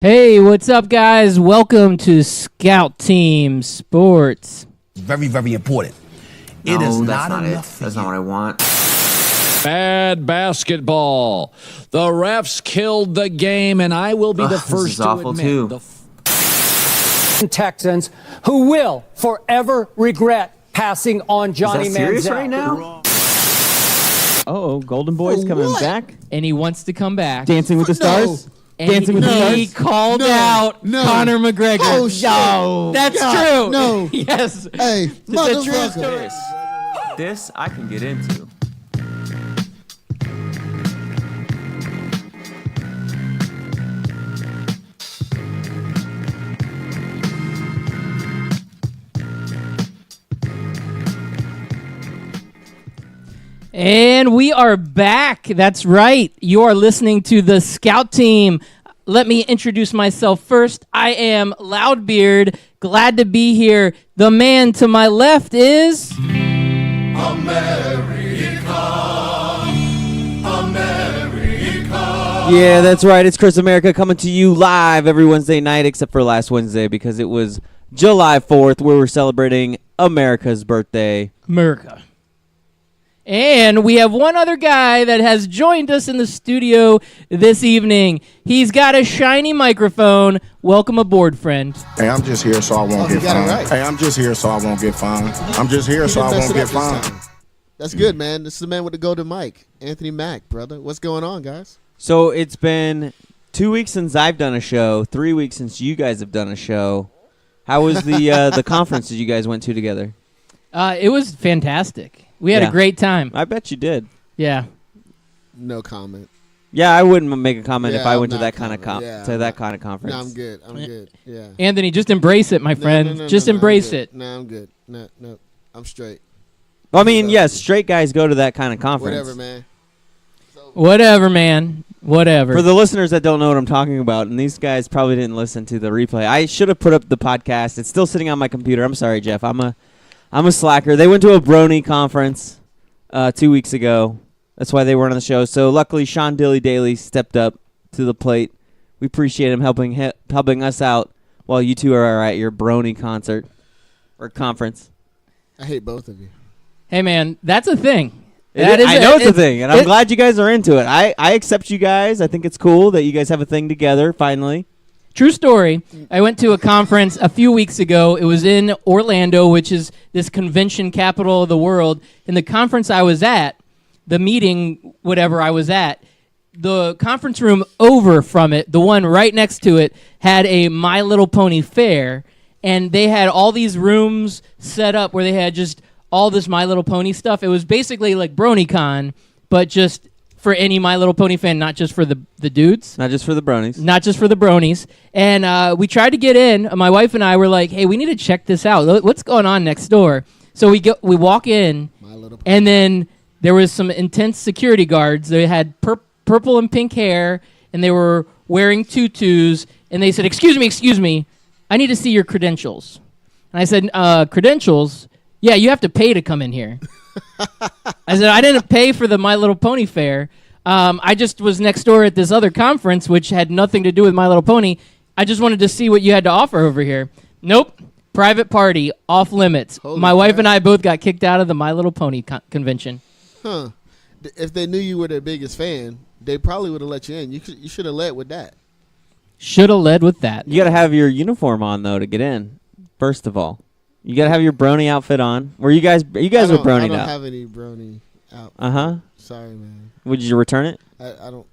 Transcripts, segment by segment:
Hey, what's up, guys? Welcome to Scout Team Sports. Very, very important. It is not enough. That's not what I want. Bad basketball. The refs killed the game, and I will be the first to awful admit. Too. Texans who will forever regret passing on Johnny Is that serious Manziel. right now? Oh, Golden Boy's coming back. And he wants to come back. Dancing with the Stars? And Dancing with the he Stars? called out Conor McGregor. Oh, shit. No, that's true. No. Yes. Hey, It's a true motherfucker. story. This I can get into. And we are back. That's right. You are listening to the Scout Team. Let me introduce myself first. I am Loudbeard. Glad to be here. The man to my left is... Yeah, that's right. It's Chris America coming to you live every Wednesday night, except for last Wednesday because it was July 4th, where we're celebrating America's birthday. America. And we have one other guy that has joined us in the studio this evening. He's got a shiny microphone. Welcome aboard, friend. Hey, I'm just here so I won't get got it fined. right. Hey, I'm just here so I won't get fined. I'm just here so I won't get fined. That's good, man. This is the man with the golden mic, Anthony Mack, brother. What's going on, guys? So it's been 2 weeks since I've done a show, 3 weeks since you guys have done a show. How was the conference that you guys went to together? It was fantastic. We had Yeah. a great time. I bet you did. Yeah. No comment. Yeah, I wouldn't make a comment if Yeah, I I'm went to not that kind of commenting. Yeah, to I'm that not- kind of conference. No, I'm good. I'm good. Yeah. Anthony, just embrace it, my friend. No, Just I'm embrace good. it. No, I'm good. No, I'm straight. I mean, yes, straight guys go to that kind of conference. Whatever, man. Whatever, man. Whatever. For the listeners that don't know what I'm talking about, and these guys probably didn't listen to the replay, I should have put up the podcast. It's still sitting on my computer. I'm sorry, Jeff. I'm a slacker. They went to a Brony conference 2 weeks ago. That's why they weren't on the show. So luckily, Sean Dilly Daly stepped up to the plate. We appreciate him helping us out while you two are at your Brony concert or conference. I hate both of you. Hey, man, that's a thing. I know it's a thing, and I'm glad you guys are into it. I accept you guys. I think it's cool that you guys have a thing together, finally. True story. I went to a conference a few weeks ago. It was in Orlando, which is this convention capital of the world. And the conference I was at, the meeting, whatever I was at, the conference room over from it, the one right next to it, had a My Little Pony fair. And they had all these rooms set up where they had just all this My Little Pony stuff. It was basically like Brony-con, but just for any My Little Pony fan, not just for the dudes. Not just for the bronies. Not just for the bronies. And we tried to get in. My wife and I were like, hey, we need to check this out. What's going on next door? So we walk in, and then there was some intense security guards. They had purple and pink hair, and they were wearing tutus. And they said, excuse me, I need to see your credentials. And I said, credentials? Yeah, you have to pay to come in here. I said, I didn't pay for the My Little Pony fair. I just was next door at this other conference, which had nothing to do with My Little Pony. I just wanted to see what you had to offer over here. Nope. Private party, off limits. My wife and I both got kicked out of the My Little Pony convention. Huh. If they knew you were their biggest fan, they probably would have let you in. You should have led with that. Should have led with that. You got to have your uniform on, though, to get in, first of all. You got to have your brony outfit on. Were you guys were bronied out? I don't have any brony out. Uh-huh. Sorry, man. Would you return it? I don't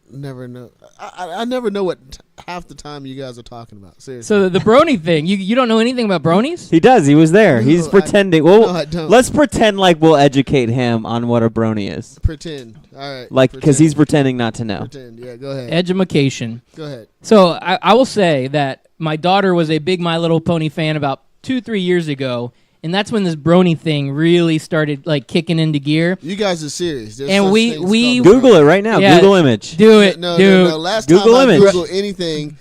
never know. I never know what half the time you guys are talking about. Seriously. So the brony thing, you don't know anything about bronies? He does. He was there. No, He's pretending. no, I don't. Let's pretend like we'll educate him on what a brony is. Pretend. All right. Like, because he's pretending not to know. Pretend. Yeah, go ahead. Edumacation. Go ahead. So I will say that my daughter was a big My Little Pony fan about 2-3 years ago, and that's when this brony thing really started like kicking into gear. You guys are serious. There's And such we- things we- called Google it right now. Yeah. Google image. Do it. No. Last Google time image. I Googled anything,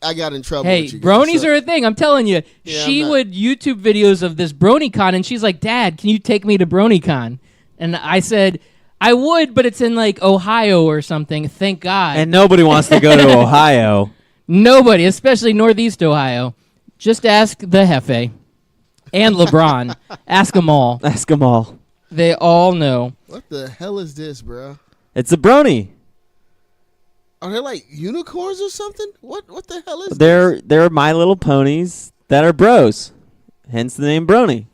I got in trouble. Hey, with you guys, bronies so- are a thing. I'm telling you. Yeah, She I'm not- would YouTube videos of this Brony-con, and she's like, Dad, can you take me to Brony-con? And I said, I would, but it's in like Ohio or something. Thank God. And nobody wants to go to Ohio. Nobody, especially Northeast Ohio. Just ask the Hefe and LeBron. Ask them all. Ask them all. They all know. What the hell is this, bro? It's a brony. Are they like unicorns or something? What the hell is They're My Little Ponies that are bros. Hence the name Brony.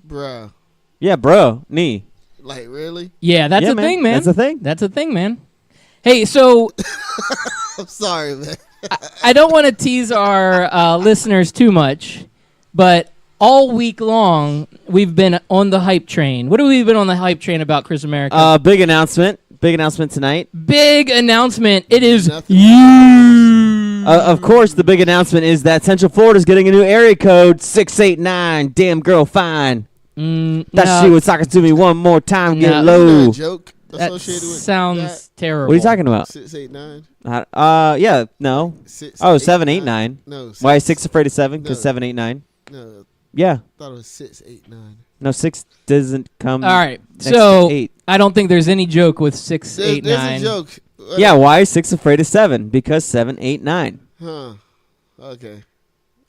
Bruh. Yeah, bro. Knee. Like, really? Yeah, that's a man. thing, man. That's a thing. That's a thing, man. Hey, so I'm sorry, man. I don't want to tease our listeners too much, but all week long we've been on the hype train. What have we been on the hype train about, Chris America? Big announcement. Big announcement tonight. Big announcement. It is Nothing. you. Of course, the big announcement is that Central Florida is getting a new area code 689. Damn girl, fine. That she was talking to me one more time. Get Isn't low. there a joke That associated with sounds terrible. What are you talking about? 689? Yeah, no. Six, Oh, eight, 789. No. Why is 6 afraid of 7? Because No. 789. No, Yeah. I thought it was 689. No, 6 doesn't come. All right, next so to 8. I don't think there's any joke with 6, 8, There's 9. a joke. Yeah, why is 6 afraid of 7? Because 7, 8, 9. Huh. Okay.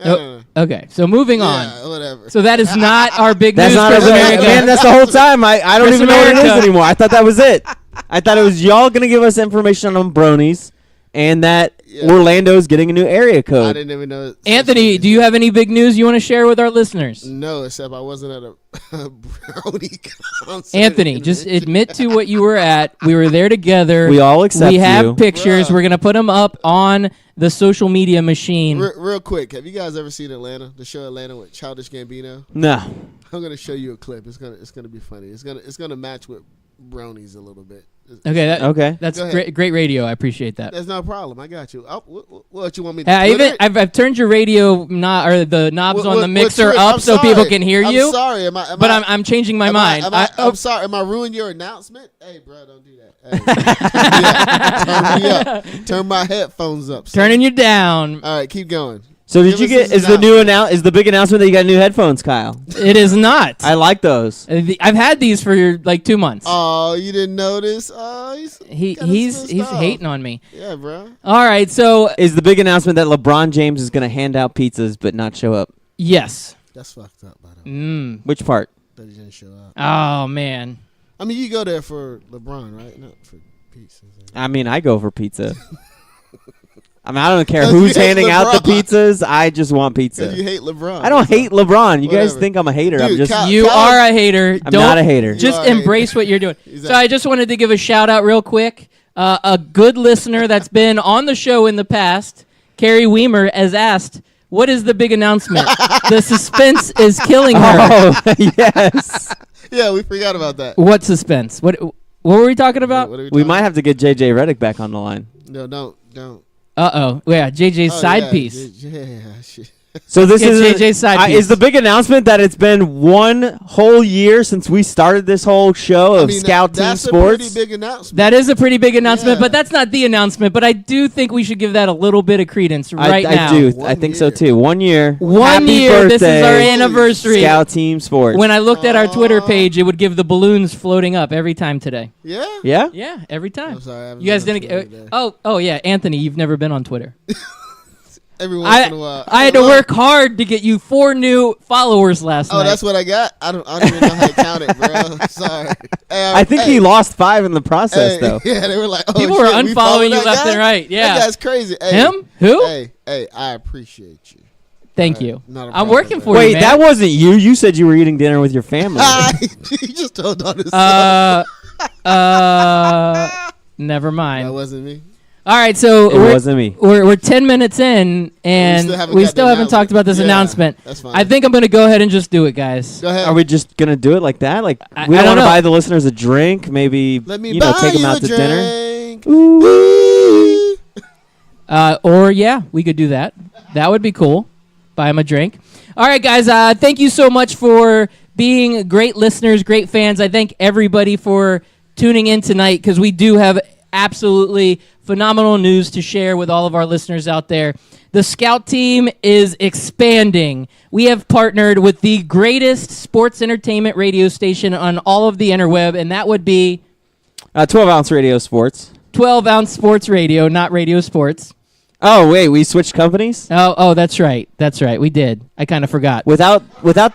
Oh, okay, so moving on. Yeah, whatever. So that is not our big That's news. not Chris a America. man. That's the whole time. I don't Chris even know what it is America. anymore. I thought that was it. I thought it was y'all gonna give us information on bronies, and that Yeah. Orlando's getting a new area I code. didn't even know. Anthony, do you have any big news you want to share with our listeners? No, except I wasn't at a Brony concert. Anthony, just admit to what you were at. We were there together. We all accept We have you. pictures. Bruh. We're gonna put them up on the social media machine. Real quick, have you guys ever seen Atlanta? The show Atlanta with Childish Gambino? No. I'm gonna show you a clip. It's gonna be funny. It's gonna match with Bronies a little bit. Okay, Okay. that's Go ahead. great radio. I appreciate that. That's no problem. I got you. What you want me to? Hey, Twitter it? I've turned your radio or the knobs on the mixer Twitter? up I'm so people sorry. can hear you. I'm sorry. Am I, But I'm changing my mind. I'm sorry. Am I ruining your announcement? Hey, bro, don't do that. Hey. Turn me up. Turn my headphones up. son. turning you down. All right, keep going. So did Give you us get? this Is the new is the big announcement that you got new headphones, Kyle? It is not. I like those. I've had these for like 2 months. Oh, you didn't notice? Oh, He's hating on me. Yeah, bro. All right, so Is the big announcement that LeBron James is gonna hand out pizzas but not show up? yes. That's fucked up, by the way. Which part? That he didn't show up. Oh man. I mean, you go there for LeBron, right? Not for pizzas. I mean, I go for pizza. I mean, I don't care Because who's you hate handing out the LeBron. pizzas. I just want pizza. Because you hate LeBron. I don't that's hate all. LeBron. You guys Whatever. think I'm a hater. I'm Dude, just. Kyle- You are a hater. I'm not a hater. You Just are a hater. embrace what you're doing. So Exactly. I just wanted to give a shout out real quick. A good listener that's been on the show in the past, Carrie Weimer, has asked, "What is the big announcement?" The suspense is killing her. Oh yes. Yeah, we forgot about that. What suspense? What were we talking about? What are We talking might have to get JJ Redick back on the line. No, don't. Yeah, JJ's Oh, side yeah, piece. Yeah, shit. So this Get is JJ's side piece. is the big announcement that it's been 1 whole year since we started this whole show of I mean, Scout Team that's Sports. a pretty big announcement. That is a pretty big announcement, Yeah. but that's not the announcement. But I do think we should give that a little bit of credence right I now. do. 1 I think so year. too. 1 year. 1 Happy year. This is our birthday, anniversary. Scout Team Sports. When I looked at our Twitter page, it would give the balloons floating up every time today. Yeah? yeah. Yeah, every time. I'm sorry. I haven't You guys been on didn't. Twitter today. Oh yeah, Anthony, you've never been on Twitter. Every once in a while. I had to Look. work hard to get you 4 new followers last Oh, night. that's what I got? I don't even know how to count it, bro. Sorry. Hey, I think he lost 5 in the process, though. Yeah, they were like, oh, People shit, were we unfollowing followed you that left guy? and right. Yeah. That guy's crazy. Hey, Him? Who? Hey, I appreciate you. Thank Alright, you. not a I'm problem, working man. for Wait, you, man. that wasn't you. You said you were eating dinner with your family. He just told on himself. Never mind. That wasn't me. All right, so It wasn't me. We're 10 minutes in, and we still haven't talked about this Yeah, announcement. that's fine. I think I'm going to go ahead and just do it, guys. Go ahead. Are we just gonna do it like that? Like I we don't don't want to know. buy the listeners a drink? Maybe Let me take buy them you out a to dinner. drink. Ooh. Or, yeah, we could do that. That would be cool. Buy him a drink. All right, guys, thank you so much for being great listeners, great fans. I thank everybody for tuning in tonight because we do have absolutely phenomenal news to share with all of our listeners out there. The Scout team is expanding. We have partnered with the greatest sports entertainment radio station on all of the interweb, and that would be 12-ounce radio sports. 12-ounce sports radio, not radio sports. Oh wait, we switched companies Oh, that's right. That's right. We did. I kind of forgot. without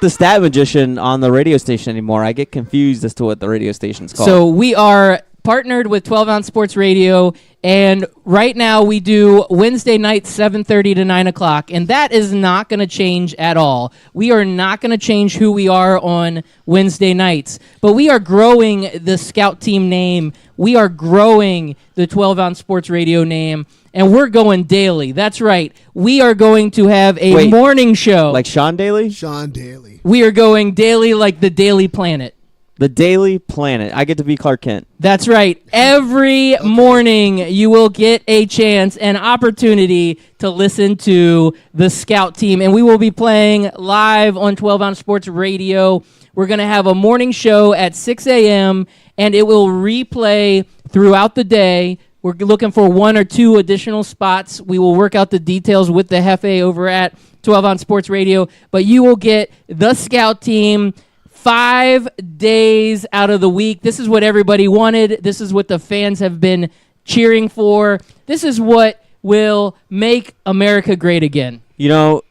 the stat magician on the radio station anymore. I get confused as to what the radio station's called. So we are partnered with 12 Ounce Sports Radio, and right now we do Wednesday nights 7:30 to 9 o'clock, and that is not going to change at all. We are not going to change who we are on Wednesday nights, but we are growing the Scout Team name. We are growing the 12 Ounce Sports Radio name, and we're going daily. That's right. We are going to have a morning show. Like Sean Daly? Sean Daly. We are going daily like the Daily Planet. The Daily Planet. I get to be Clark Kent. That's right. Every morning you will get a chance, an opportunity to listen to the Scout Team, and we will be playing live on 12 Ounce Sports Radio. We're going to have a morning show at 6 a.m., and it will replay throughout the day. We're looking for 1 or 2 additional spots. We will work out the details with the Hefe over at 12 Ounce Sports Radio, but you will get the Scout Team 5 days out of the week. This is what everybody wanted. This is what the fans have been cheering for. This is what will make America great again. You know,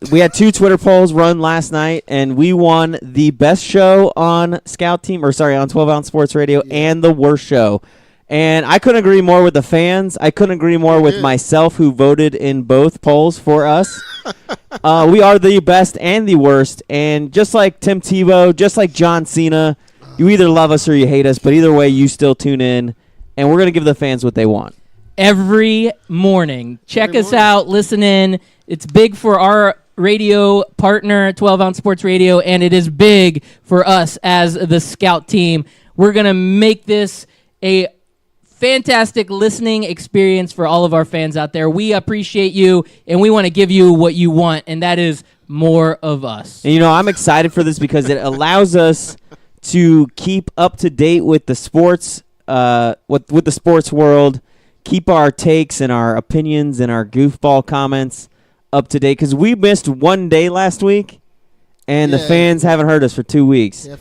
we had 2 Twitter polls run last night, and we won the best show on on 12 Ounce Sports Radio and the worst show. And I couldn't agree more with the fans. I couldn't agree more with myself, who voted in both polls for us. We are the best and the worst. And just like Tim Tebow, just like John Cena, you either love us or you hate us. But either way, you still tune in. And we're going to give the fans what they want. Every morning. Check us out. Listen in. It's big for our radio partner, 12 Ounce Sports Radio. And it is big for us as the Scout Team. We're going to make this a fantastic listening experience for all of our fans out there. We appreciate you, and we want to give you what you want, and that is more of us. And, you know, I'm excited for this because it allows us to keep up to date with the sports, with the sports world, keep our takes and our opinions and our goofball comments up to date, because we missed one day last week, and the fans haven't heard us for 2 weeks. Yeah,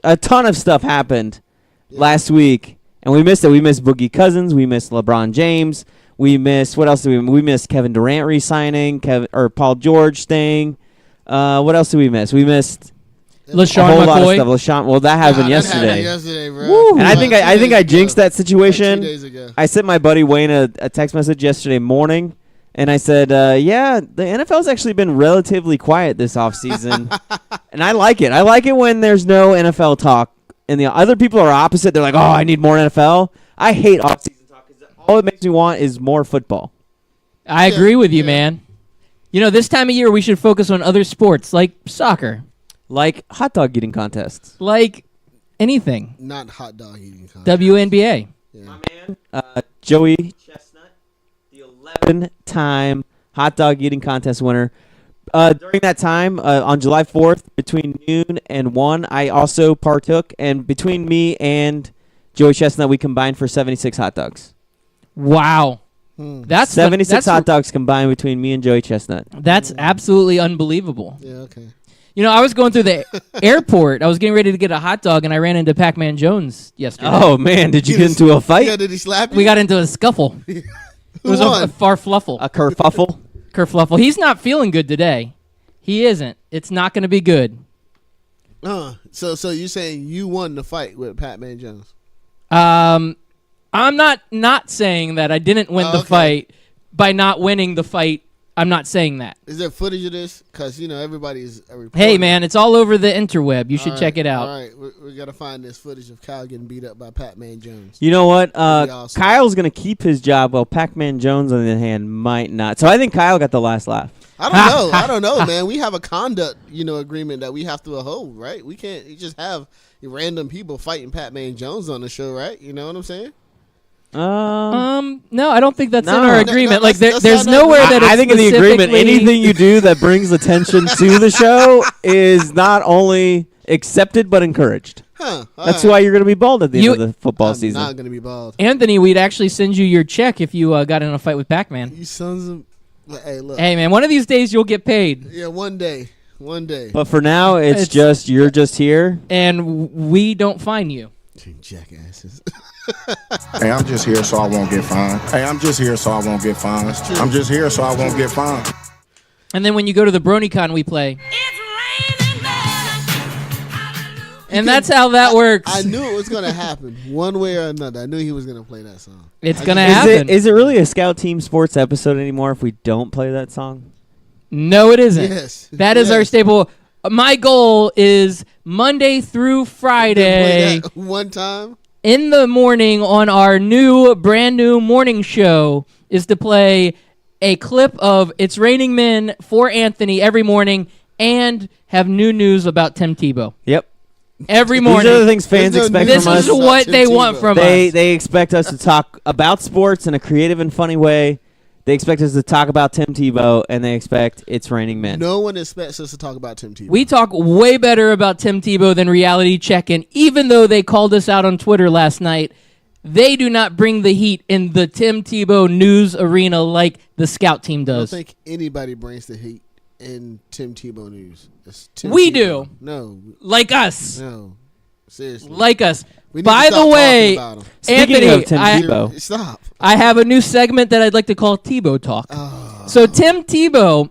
a ton of stuff happened last week. And we missed it. We missed Boogie Cousins. We missed LeBron James. We missed, what else did we missed Kevin Durant re-signing, Paul George staying. What else did we miss? We missed LaShawn a whole lot of McCoy. stuff. Well, that happened yesterday. That happened yesterday, bro. And I think I jinxed that situation. Like 2 days ago. I sent my buddy Wayne a text message yesterday morning, and I said, yeah, the NFL's actually been relatively quiet this offseason. And I like it. I like it when there's no NFL talk. And the other people are opposite. They're like, oh, I need more NFL. I hate off-season talk because all it makes me want is more football. I agree with you, man. You know, this time of year we should focus on other sports like soccer. Like hot dog eating contests. Like anything. Not hot dog eating contest. WNBA. Yeah. My man, Joey Chestnut, the 11-time hot dog eating contest winner. During that time, on July 4th, between noon and 1, I also partook. And between me and Joey Chestnut, we combined for 76 hot dogs. Wow. That's 76 hot dogs combined between me and Joey Chestnut. That's absolutely unbelievable. Yeah, okay. You know, I was going through the airport. I was getting ready to get a hot dog, and I ran into Pac-Man Jones yesterday. Oh, man. Did you get into a fight? Yeah, did he slap you? We got into a scuffle. It was won? a farfluffle. A kerfuffle? Kerfluffle. He's not feeling good today. He isn't. It's not going to be good. So you're saying you won the fight with Pac-Man Jones? I'm not saying that I didn't win the fight by not winning the fight. I'm not saying that. Is there footage of this? Because, you know, everybody's a reporter. Hey, man, it's all over the interweb. You should check it out. All right, we got to find this footage of Kyle getting beat up by Pac-Man Jones. You know what? Awesome. Kyle's going to keep his job, while Pac-Man Jones, on the other hand, might not. So I think Kyle got the last laugh. I don't know, man. We have a conduct, agreement that we have to uphold, right? We can't just have random people fighting Pac-Man Jones on the show, right? You know what I'm saying? No, I don't think that's in our No, agreement. there's nowhere that it's I think in the agreement, specifically- anything you do that brings attention to the show is not only accepted but encouraged. Huh. That's why you're going to be bald at the end of the football I'm season. not going to be bald. Anthony, we'd actually send you your check if you got in a fight with Pac-Man. You sons of... Hey, look. Hey, man, one of these days you'll get paid. Yeah, one day. But for now, you're just here. And we don't fine you. Jackasses. Hey, I'm just here so I won't get fined. Hey, I'm just here so I won't get fined. I'm just here so I won't get fined. And then when you go to the Brony-con, we play. And that's how that works. I knew it was going to happen one way or another. I knew he was going to play that song. It's going to happen. Is it really a Scout Team Sports episode anymore if we don't play that song? No, it isn't. Yes. That is our staple. My goal is Monday through Friday. Play that one time. In the morning on our brand new morning show is to play a clip of It's Raining Men for Anthony every morning and have new news about Tim Tebow. Yep. Every morning. These are the things fans expect this from us. is what they want from us. They expect us to talk about sports in a creative and funny way. They expect us to talk about Tim Tebow, and they expect It's Raining Men. No one expects us to talk about Tim Tebow. We talk way better about Tim Tebow than Reality Check-In, even though they called us out on Twitter last night. They do not bring the heat in the Tim Tebow news arena like the Scout team I does. don't think anybody brings the heat in Tim Tebow news. It's Tim We Tebow. do. No. Like us. No. Seriously. Like us. We need By to stop the way, talking about him. Speaking Anthony, of Tim Tebow. Stop. I have a new segment that I'd like to call Tebow Talk. So Tim Tebow,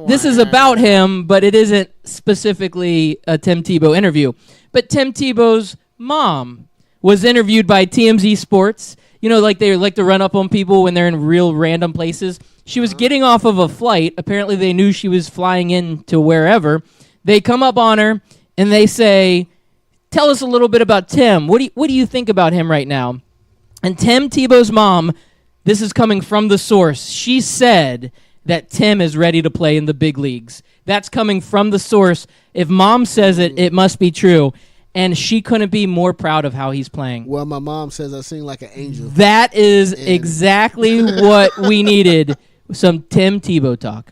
this is about him, but it isn't specifically a Tim Tebow interview. But Tim Tebow's mom was interviewed by TMZ Sports. You know, like they like to run up on people when they're in real random places. She was getting off of a flight. Apparently they knew she was flying in to wherever. They come up on her and they say, tell us a little bit about Tim. What do you think about him right now? And Tim Tebow's mom, this is coming from the source. She said that Tim is ready to play in the big leagues. That's coming from the source. If mom says it, it must be true. And she couldn't be more proud of how he's playing. Well, my mom says I sing like an angel. That is exactly what we needed. Some Tim Tebow talk.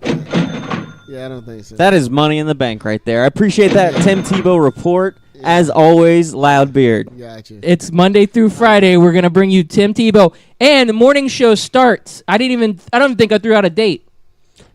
Yeah, I don't think so. That is money in the bank right there. I appreciate that Tim Tebow report. As always, Loudbeard. Gotcha. It's Monday through Friday. We're going to bring you Tim Tebow. And the morning show starts. I don't even think I threw out a date.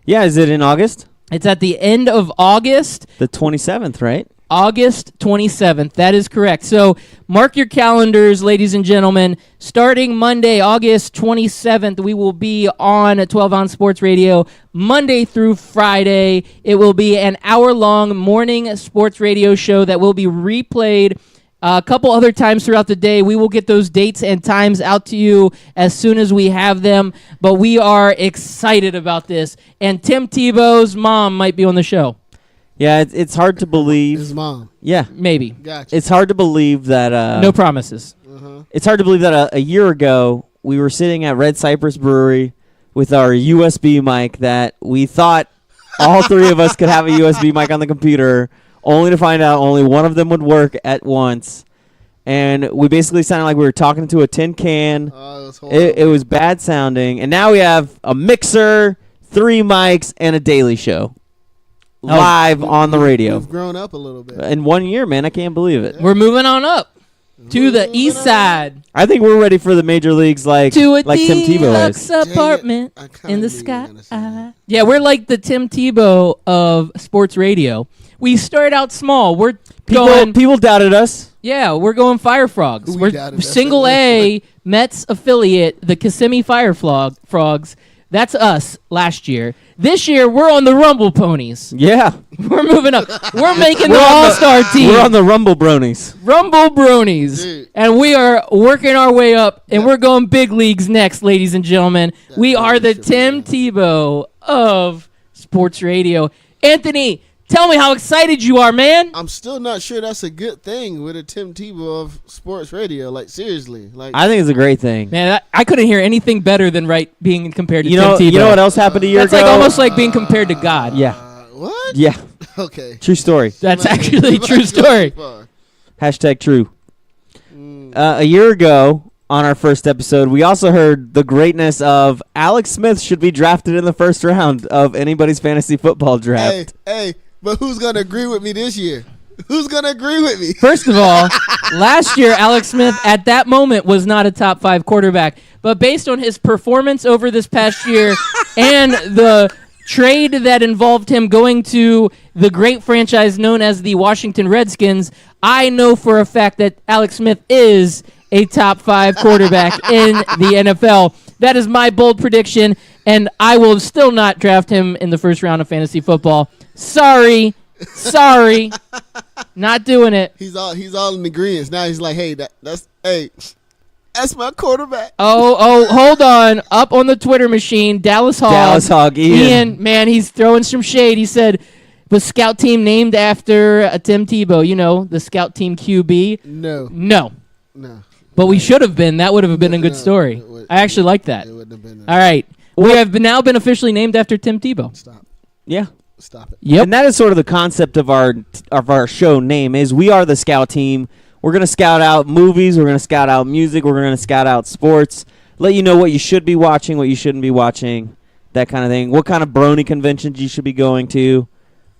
Yeah, is it in August? It's at the end of August. The 27th, right? August 27th. That is correct. So mark your calendars, ladies and gentlemen. Starting Monday, August 27th, we will be on 12 on Sports Radio Monday through Friday. It will be an hour-long morning sports radio show that will be replayed a couple other times throughout the day. We will get those dates and times out to you as soon as we have them. But we are excited about this. And Tim Tebow's mom might be on the show. Yeah, it's hard to believe. His mom. Yeah. Maybe. Gotcha. It's hard to believe that... No promises. It's hard to believe that a year ago, we were sitting at Red Cypress Brewery with our USB mic that we thought all three of us could have a USB mic on the computer, only to find out only one of them would work at once. And we basically sounded like we were talking to a tin can. Oh, it was horrible. It was bad sounding. And now we have a mixer, 3 mics, and a daily show. Live on the radio. We've grown up a little bit. In 1 year, man. I can't believe it. We're moving on up to the east side. I think we're ready for the major leagues like To a Tim Tebow deluxe is. apartment Dang it. I kinda in the knew you were sky. gonna say that. Yeah, we're like the Tim Tebow of sports radio. We start out small. We're going... People doubted us. Yeah, we're going Fire Frogs. We We're doubted us. single A Mets affiliate, the Kissimmee Fire Frogs. That's us last year. This year, we're on the Rumble Ponies. Yeah. We're moving up. We're making the All-Star team. We're on the Rumble Bronies. Rumble Bronies. Dude. And we are working our way up, and we're going big leagues next, ladies and gentlemen. We are the Tim Tebow of sports radio. Anthony, tell me how excited you are, man. I'm still not sure that's a good thing with a Tim Tebow of sports radio. Like, seriously. Like, I think it's a great thing. Man, I couldn't hear anything better than being compared to Tim Tebow. You know what else happened a year That's ago? like almost like being compared to God. Yeah. what? Yeah. Okay. True story. That's Like, actually a true story. Hashtag true. A year ago, on our first episode, we also heard the greatness of Alex Smith should be drafted in the first round of anybody's fantasy football draft. Hey, but who's going to agree with me this year? Who's going to agree with me? First of all, last year, Alex Smith at that moment was not a top 5 quarterback. But based on his performance over this past year and the trade that involved him going to the great franchise known as the Washington Redskins, I know for a fact that Alex Smith is a top 5 quarterback in the NFL. That is my bold prediction, and I will still not draft him in the first round of fantasy football. Sorry. Not doing it. He's all in agreement. Now he's like, hey, that's my quarterback. Oh, hold on. Up on the Twitter machine, Dallas Hog. Ian, man, he's throwing some shade. He said, was scout team named after Tim Tebow? You know, the scout team QB? No. But we should have been. That would have been a good story. I actually like that. It wouldn't have been. All right. We have now been officially named after Tim Tebow. Stop. Yeah. Stop it. Yep. And that is sort of the concept of our show name is we are the scout team. We're going to scout out movies. We're going to scout out music. We're going to scout out sports. Let you know what you should be watching, what you shouldn't be watching, that kind of thing. What kind of brony conventions you should be going to.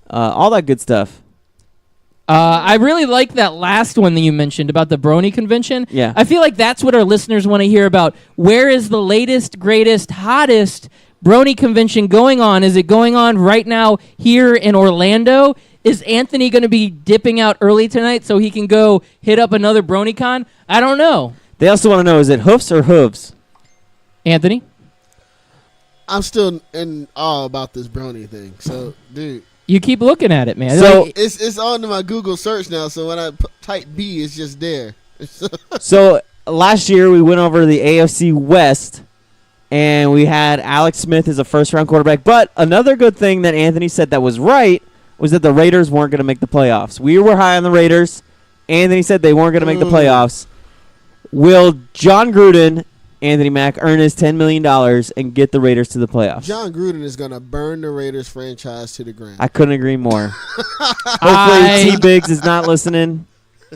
All that good stuff. I really like that last one that you mentioned about the Brony convention. Yeah. I feel like that's what our listeners want to hear about. Where is the latest, greatest, hottest Brony convention going on? Is it going on right now here in Orlando? Is Anthony going to be dipping out early tonight so he can go hit up another Brony-con? I don't know. They also want to know, is it hoofs or hooves? Anthony? I'm still in awe about this Brony thing. So, dude. You keep looking at it, man. So like, it's on my Google search now, so when I type B, it's just there. So last year we went over the AFC West, and we had Alex Smith as a first-round quarterback. But another good thing that Anthony said that was right was that the Raiders weren't going to make the playoffs. We were high on the Raiders. Anthony said they weren't going to make the playoffs. Will John Gruden, Anthony Mack, earn his $10 million and get the Raiders to the playoffs? John Gruden is going to burn the Raiders franchise to the ground. I couldn't agree more. Hopefully T. Biggs is not listening.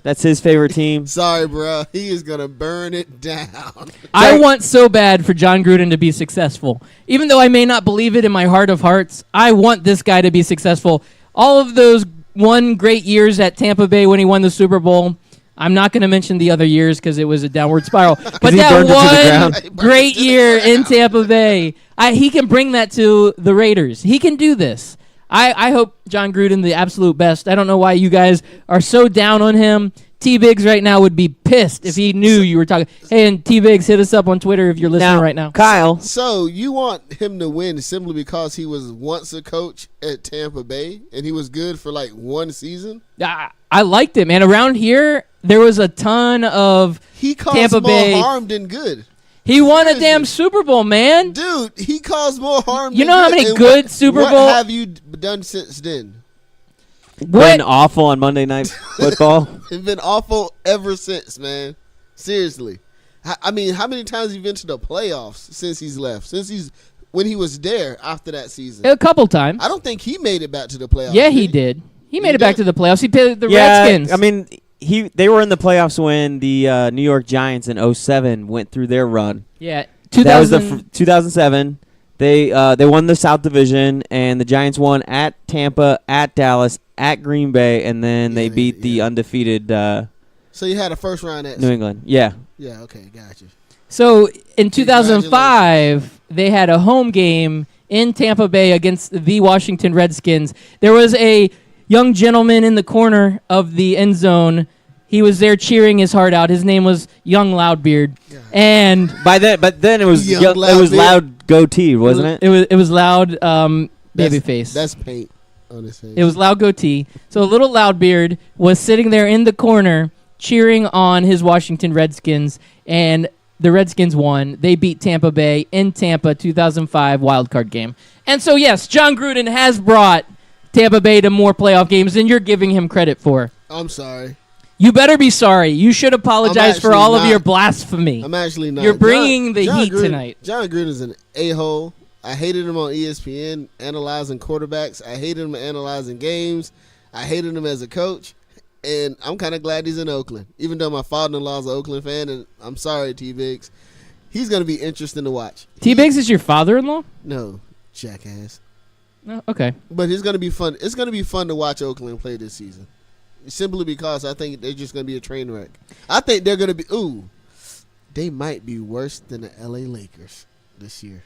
That's his favorite team. Sorry, bro. He is going to burn it down. I want so bad for John Gruden to be successful. Even though I may not believe it in my heart of hearts, I want this guy to be successful. All of those great years at Tampa Bay when he won the Super Bowl, I'm not going to mention the other years because it was a downward spiral. But that one great year in Tampa Bay, he can bring that to the Raiders. He can do this. I hope John Gruden the absolute best. I don't know why you guys are so down on him. T-Biggs right now would be pissed if he knew you were talking. Hey, and T-Biggs, hit us up on Twitter if you're listening right now. Kyle. So you want him to win simply because he was once a coach at Tampa Bay and he was good for like one season? I liked it, man. Around here, there was a ton of he caused Tampa more Bay harm than good. He won a damn Super Bowl, man. Dude, he caused more harm than good. You know how many good Super Bowl... What have you done since then? Been awful on Monday Night Football. It's been awful ever since, man. Seriously. I mean, how many times have you been to the playoffs since he's left? When he was there after that season? A couple times. I don't think he made it back to the playoffs. Yeah, he did. He made it back to the playoffs. He played the Redskins. I mean, they were in the playoffs when the New York Giants in 2007 went through their run. Yeah. That was 2007. They won the South Division, and the Giants won at Tampa, at Dallas, at Green Bay, and then they beat the undefeated So you had a first round at New England. Yeah. Yeah, okay, gotcha. So in 2005, they had a home game in Tampa Bay against the Washington Redskins. There was a young gentleman in the corner of the end zone. He was there cheering his heart out. His name was Young Loudbeard. Yeah. And but then it was Loud Goatee, wasn't it? It was Loud Babyface. That's paint on his face. It was Loud Goatee. So little Loudbeard was sitting there in the corner cheering on his Washington Redskins, and the Redskins won. They beat Tampa Bay in Tampa 2005 wildcard game. And so, yes, John Gruden has brought Tampa Bay to more playoff games than you're giving him credit for. I'm sorry. You better be sorry. You should apologize for all of your blasphemy. I'm actually not. You're bringing the heat tonight. John Gruden's an a-hole. I hated him on ESPN analyzing quarterbacks. I hated him analyzing games. I hated him as a coach. And I'm kind of glad he's in Oakland, even though my father-in-law's an Oakland fan. And I'm sorry, T-Biggs. He's going to be interesting to watch. T-Biggs is your father-in-law? No, jackass. No, okay. But it's going to be fun. It's going to be fun to watch Oakland play this season, simply because I think they're just going to be a train wreck. I think they're going to be. They might be worse than the L.A. Lakers this year.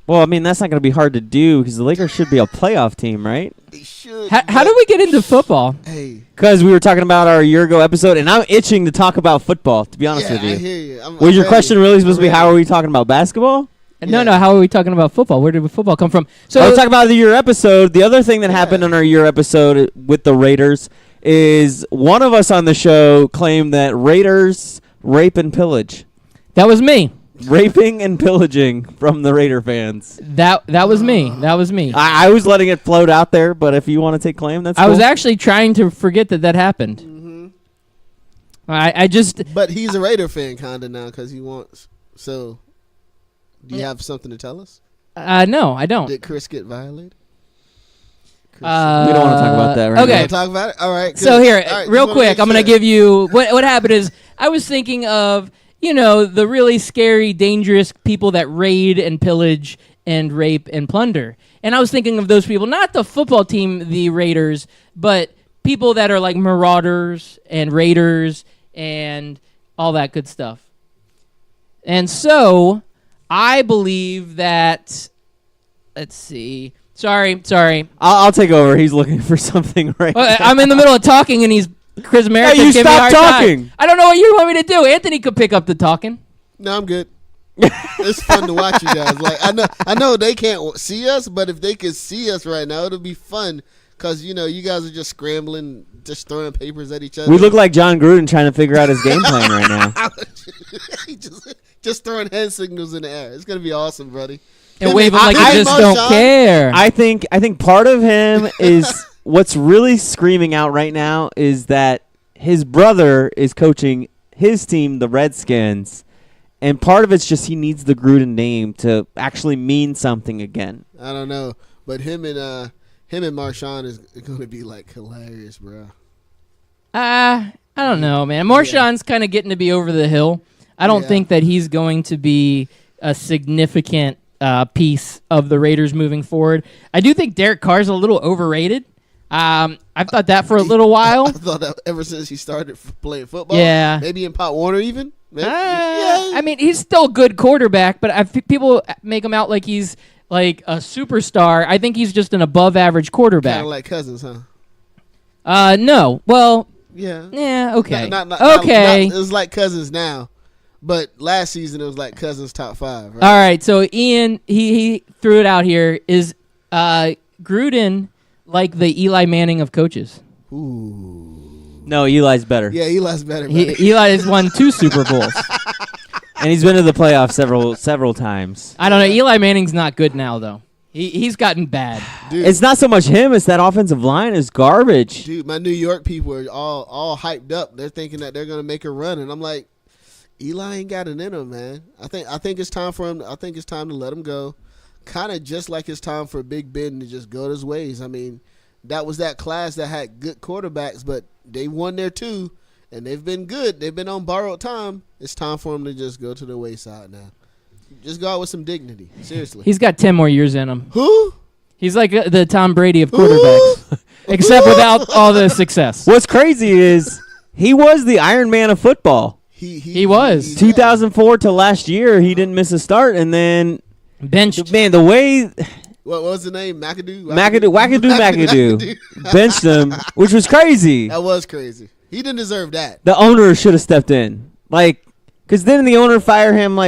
Well, I mean, that's not going to be hard to do because the Lakers should be a playoff team, right? They should. How did we get into football? Hey. Because we were talking about our year ago episode, and I'm itching to talk about football, to be honest with you. I hear you. Was your question really supposed to be, how are we talking about basketball? No, how are we talking about football? Where did football come from? So I was talking about the year episode. The other thing that happened on our year episode with the Raiders is one of us on the show claimed that Raiders rape and pillage. That was me. Raping and pillaging from the Raider fans. That was me. That was me. I was letting it float out there, but if you want to take claim, that's cool. I was actually trying to forget that happened. Mm-hmm. I just. But he's a Raider fan kind of now because he wants. So, do you have something to tell us? No, I don't. Did Chris get violated? We don't want to talk about that right okay. now. Want to talk about it? All right. Good. So here, right, real quick, I'm going to give you what happened is I was thinking of, the really scary, dangerous people that raid and pillage and rape and plunder. And I was thinking of those people, not the football team, the Raiders, but people that are like marauders and raiders and all that good stuff. And so I believe that, let's see. Sorry. I'll take over. He's looking for something right now. I'm in the middle of talking and he's Chris Merritt. Hey, you give me a stop hard talking. Time. I don't know what you want me to do. Anthony could pick up the talking. No, I'm good. It's fun to watch you guys. Like I know they can't see us, but if they could see us right now, it'll be fun. Because, you guys are just scrambling, just throwing papers at each other. We look like John Gruden trying to figure out his game plan right now. just throwing hand signals in the air. It's going to be awesome, buddy. And wave them like you just don't care. I think part of him is what's really screaming out right now is that his brother is coaching his team, the Redskins, and part of it's just he needs the Gruden name to actually mean something again. I don't know, but him and Marshawn is going to be like hilarious, bro. I don't know, man. Marshawn's kind of getting to be over the hill. I don't think that he's going to be a significant piece of the Raiders moving forward. I do think Derek Carr's a little overrated. I've thought that for a little while. I thought that ever since he started playing football. Yeah. Maybe in Pop Warner even. I mean, he's still a good quarterback, but people make him out like he's like a superstar. I think he's just an above-average quarterback. Kind of like Cousins, huh? No. Well, yeah. Yeah, okay. Okay. It was like Cousins now. But last season, it was like Cousins top 5. Right? All right, so Ian, he threw it out here. Is Gruden like the Eli Manning of coaches? Ooh. No, Eli's better. Yeah, Eli's better. Eli has won 2 Super Bowls. And he's been to the playoffs several times. I don't know. Eli Manning's not good now, though. He's gotten bad. Dude, it's not so much him. It's that offensive line is garbage. Dude, my New York people are all hyped up. They're thinking that they're going to make a run. And I'm like, Eli ain't got it in him, man. I think it's time for him. I think it's time to let him go. Kind of just like it's time for Big Ben to just go his ways. I mean, that was that class that had good quarterbacks, but they won there too, and they've been good. They've been on borrowed time. It's time for him to just go to the wayside now. Just go out with some dignity. Seriously. He's got 10 more years in him. Who? He's like the Tom Brady of quarterbacks, except without all the success. What's crazy is he was the Iron Man of football. He was. 2004 to last year, he didn't miss a start, and then benched. Man, the way what was the name? McAdoo. benched him, which was crazy. That was crazy. He didn't deserve that. The owner should have stepped in, because then the owner fired him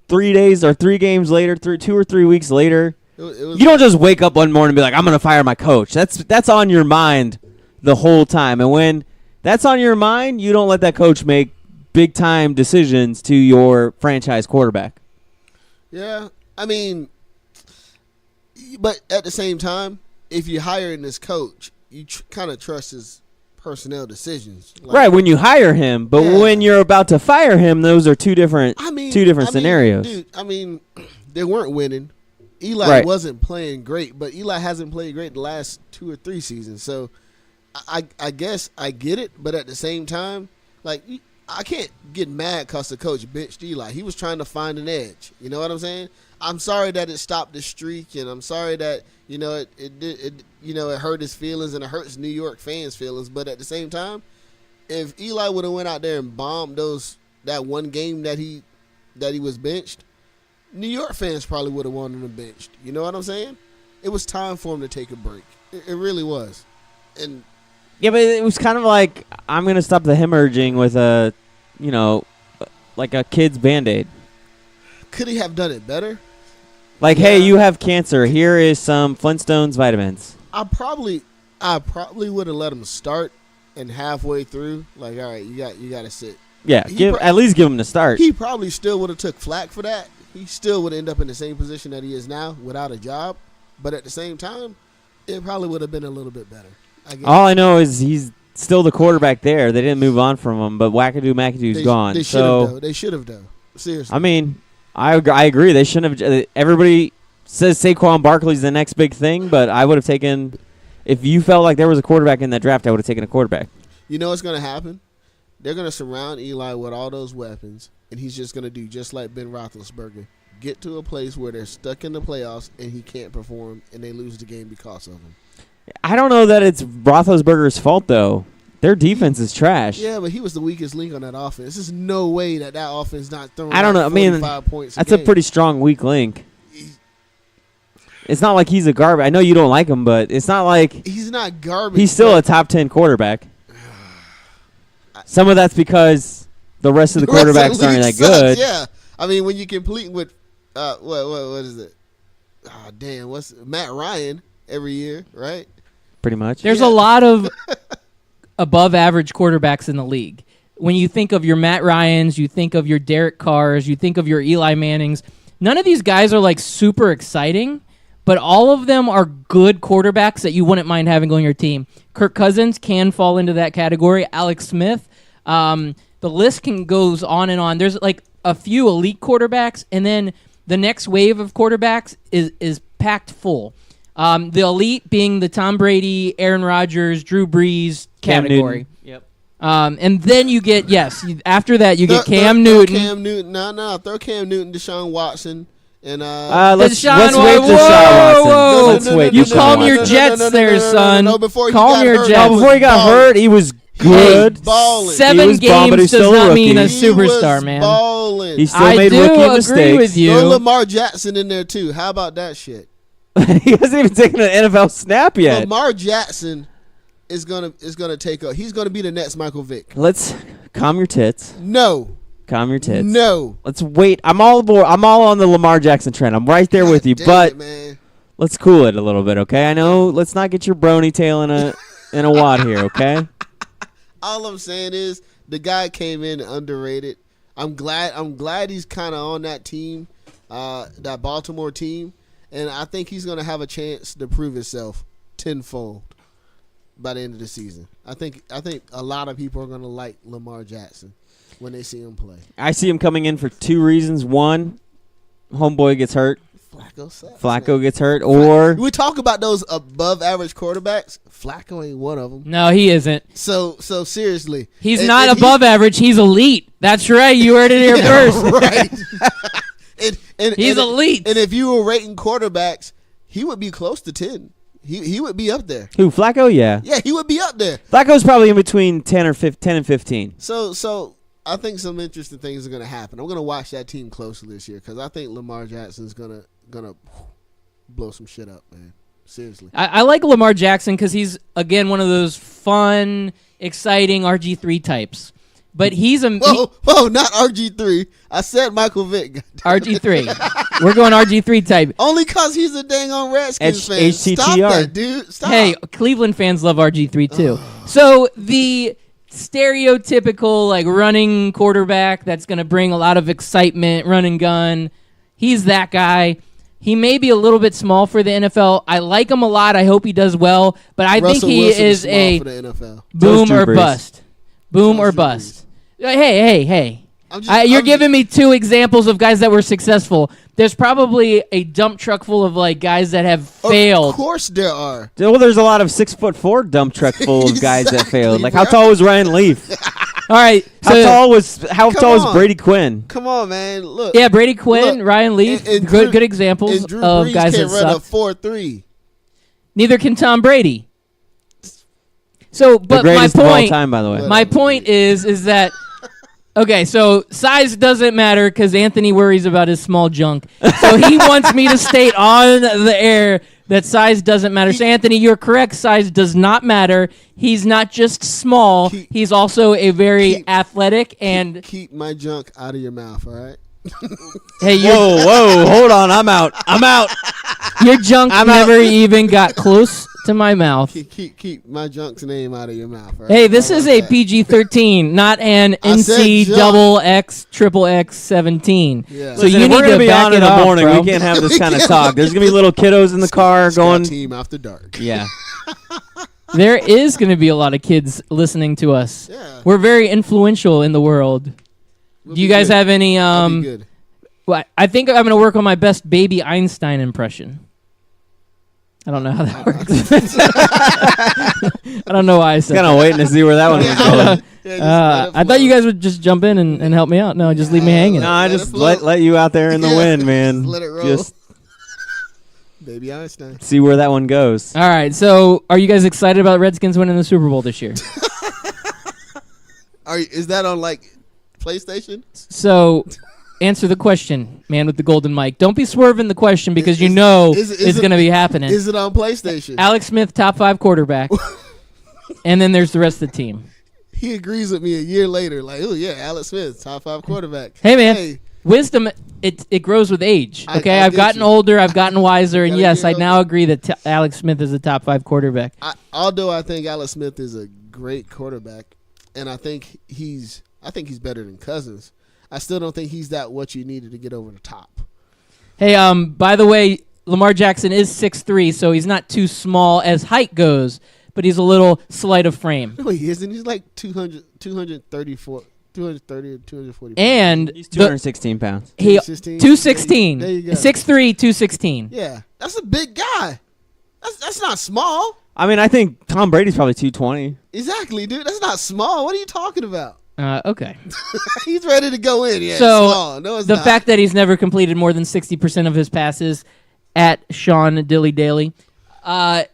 3 days or 3 games later, 2 or 3 weeks later. You don't just wake up one morning and be like, I'm going to fire my coach. That's on your mind the whole time. And when that's on your mind, you don't let that coach make big-time decisions to your franchise quarterback. Yeah, I mean, but at the same time, if you're hiring this coach, you kind of trust his personnel decisions. Right, when you hire him, but when you're about to fire him, those are two different scenarios. Dude, I mean, they weren't winning. Eli wasn't playing great, but Eli hasn't played great the last 2 or 3 seasons. So I guess I get it, but at the same time, I can't get mad because the coach benched Eli. He was trying to find an edge. You know what I'm saying? I'm sorry that it stopped the streak, and I'm sorry that it hurt his feelings and it hurts New York fans' feelings. But at the same time, if Eli would have went out there and bombed that one game that he was benched, New York fans probably would have wanted him benched. You know what I'm saying? It was time for him to take a break. It really was. And Yeah, but it was kind of like, I'm going to stop the hemorrhaging with a, like a kid's Band-Aid. could he have done it better? Like, hey, you have cancer. Here is some Flintstones vitamins. I probably would have let him start, and halfway through, like, all right, you got to sit. Yeah, at least give him the start. He probably still would have took flack for that. He still would end up in the same position that he is now without a job. But at the same time, it probably would have been a little bit better. All I know is he's still the quarterback there. They didn't move on from him, but Wackadoo McAdoo's gone. They should have, though. Seriously. I mean, I agree. They shouldn't have. Everybody says Saquon Barkley's the next big thing, but I would have taken, if you felt like there was a quarterback in that draft, I would have taken a quarterback. You know what's going to happen? They're going to surround Eli with all those weapons, and he's just going to do just like Ben Roethlisberger. Get to a place where they're stuck in the playoffs, and he can't perform, and they lose the game because of him. I don't know that it's Roethlisberger's fault, though. Their defense is trash. Yeah, but he was the weakest link on that offense. There's no way that offense not throwing I don't know. I mean, 45 points that's a pretty strong weak link. It's not like he's a garbage. I know you don't like him, but it's not like he's not garbage. He's still a top 10 quarterback. Some of that's because the rest of the quarterbacks aren't that good. Yeah, I mean, when you complete with what is it? Oh, damn, what's Matt Ryan every year, right? Pretty much. There's a lot of above average quarterbacks in the league. When you think of your Matt Ryans, you think of your Derek Carrs, you think of your Eli Mannings. None of these guys are like super exciting, but all of them are good quarterbacks that you wouldn't mind having on your team. Kirk Cousins can fall into that category. Alex Smith. The list goes on and on. There's like a few elite quarterbacks, and then the next wave of quarterbacks is packed full. The elite being the Tom Brady, Aaron Rodgers, Drew Brees category. Yep. And then you get, after that you get Cam Newton. Throw Cam Newton. No. Throw Cam Newton, Deshaun Watson. And let's wait whoa. Let's wait. You calm your jets there, son. No, before he calm got your hurt. jets. No, before he got hurt, he was good. He was balling. 7 games does not mean a He superstar, was man. balling. He still I made do rookie agree mistakes. with you. Throw Lamar Jackson in there too. How about that shit? He hasn't even taken an NFL snap yet. Lamar Jackson is gonna take up. He's gonna be the next Michael Vick. Let's calm your tits. No. Calm your tits. No. Let's wait. I'm all aboard. I'm all on the Lamar Jackson trend. I'm right there with you, Damn but it, man. let's cool it a little bit, okay? I know. Let's not get your brony tail in a wad here, okay? All I'm saying is the guy came in underrated. I'm glad he's kind of on that team, that Baltimore team, and I think he's gonna have a chance to prove himself tenfold by the end of the season. I think a lot of people are gonna like Lamar Jackson when they see him play. I see him coming in for 2 reasons. One, homeboy gets hurt. Flacco sucks. Flacco gets hurt, or we talk about those above average quarterbacks. Flacco ain't one of them. No, he isn't. So seriously, He's not above average. He's elite. That's right. You heard it here first. Right. and He's elite. And if you were rating quarterbacks, he would be close to 10. He would be up there. who? Flacco? Yeah. Yeah, he would be up there. Flacco's probably in between 10 and 15. So I think some interesting things are going to happen. I'm going to watch that team closely this year because I think Lamar Jackson's gonna blow some shit up, man. Seriously. I like Lamar Jackson because he's, again, one of those fun, exciting RG3 types. But he's a... Whoa, not RG3. I said Michael Vick. RG3. We're going RG3 type. Only because he's a dang on Redskins fan. HTTR. Stop that, dude. Stop. Hey, Cleveland fans love RG3 too. So the stereotypical like running quarterback that's going to bring a lot of excitement, run and gun, he's that guy. He may be a little bit small for the NFL. I like him a lot. I hope he does well. But I Russell think he Wilson is small a for the NFL. boom Drew or Brees. bust. Boom or bust. Hey. You're giving me 2 examples of guys that were successful. There's probably a dump truck full of like guys that have failed. Of course there are. Well, there's a lot of 6'4" dump truck full of guys that Exactly, failed. Like, bro. how tall was Ryan Leaf? All right. How So, tall was on. Brady Quinn? Come on, man. Look. yeah, Brady Quinn, Look, Ryan Leaf, and good examples and Drew of Brees guys that can't run a suck. 4.3. Neither can Tom Brady. So, The but my greatest of all point, time, by the way. my point is that Okay, so size doesn't matter because Anthony worries about his small junk. So he wants me to state on the air that size doesn't matter. So Anthony, you're correct. Size does not matter. He's not just small. He's also a very athletic and... Keep my junk out of your mouth, all right? Hey, whoa, hold on. I'm out. Your junk never even got close to my mouth. Keep my junk's name out of your mouth. Right? Hey, this is a PG-13, not an NC-XX-XXX-17. Yeah. So you need we're to gonna be back on it in the off, morning. bro. We can't have this kind of talk. There's gonna be little kiddos in the car going. Team After Dark. Yeah. There is going to be a lot of kids listening to us. Yeah. We're very influential in the world. We'll Do you guys have any? I'll be good. Well, I think I'm going to work on my best Baby Einstein impression. I don't know how that works. I don't know why I said Kind of waiting to see where that one was going. I thought you guys would just jump in and help me out. No, just leave me hanging. No, I just let you out there in the wind, man. Just let it roll. Just Baby Einstein. see where that one goes. All right, so are you guys excited about Redskins winning the Super Bowl this year? Is that on like PlayStation? So answer the question, man with the golden mic. Don't be swerving the question because it's going to be happening. Is it on PlayStation? Alex Smith, top 5 quarterback. And then there's the rest of the team. He agrees with me a year later. Like, oh, yeah, Alex Smith, top 5 quarterback. Hey, man. Wisdom, it grows with age. Okay, I've gotten older, I've gotten wiser, and yes, I now agree that Alex Smith is a top 5 quarterback. Although I think Alex Smith is a great quarterback, and I think he's better than Cousins. I still don't think he's what you needed to get over the top. Hey, by the way, Lamar Jackson is 6'3", so he's not too small as height goes, but he's a little slight of frame. No, he isn't. He's like 230 or 240 pounds. And He's 216 pounds. 216. There you go. 6'3", 216. Yeah, that's a big guy. That's not small. I mean, I think Tom Brady's probably 220. Exactly, dude. That's not small. What are you talking about? Okay. He's ready to go in. Yeah, so small. No, it's the not. fact that he's never completed more than 60% of his passes at Sean Dilly Daly.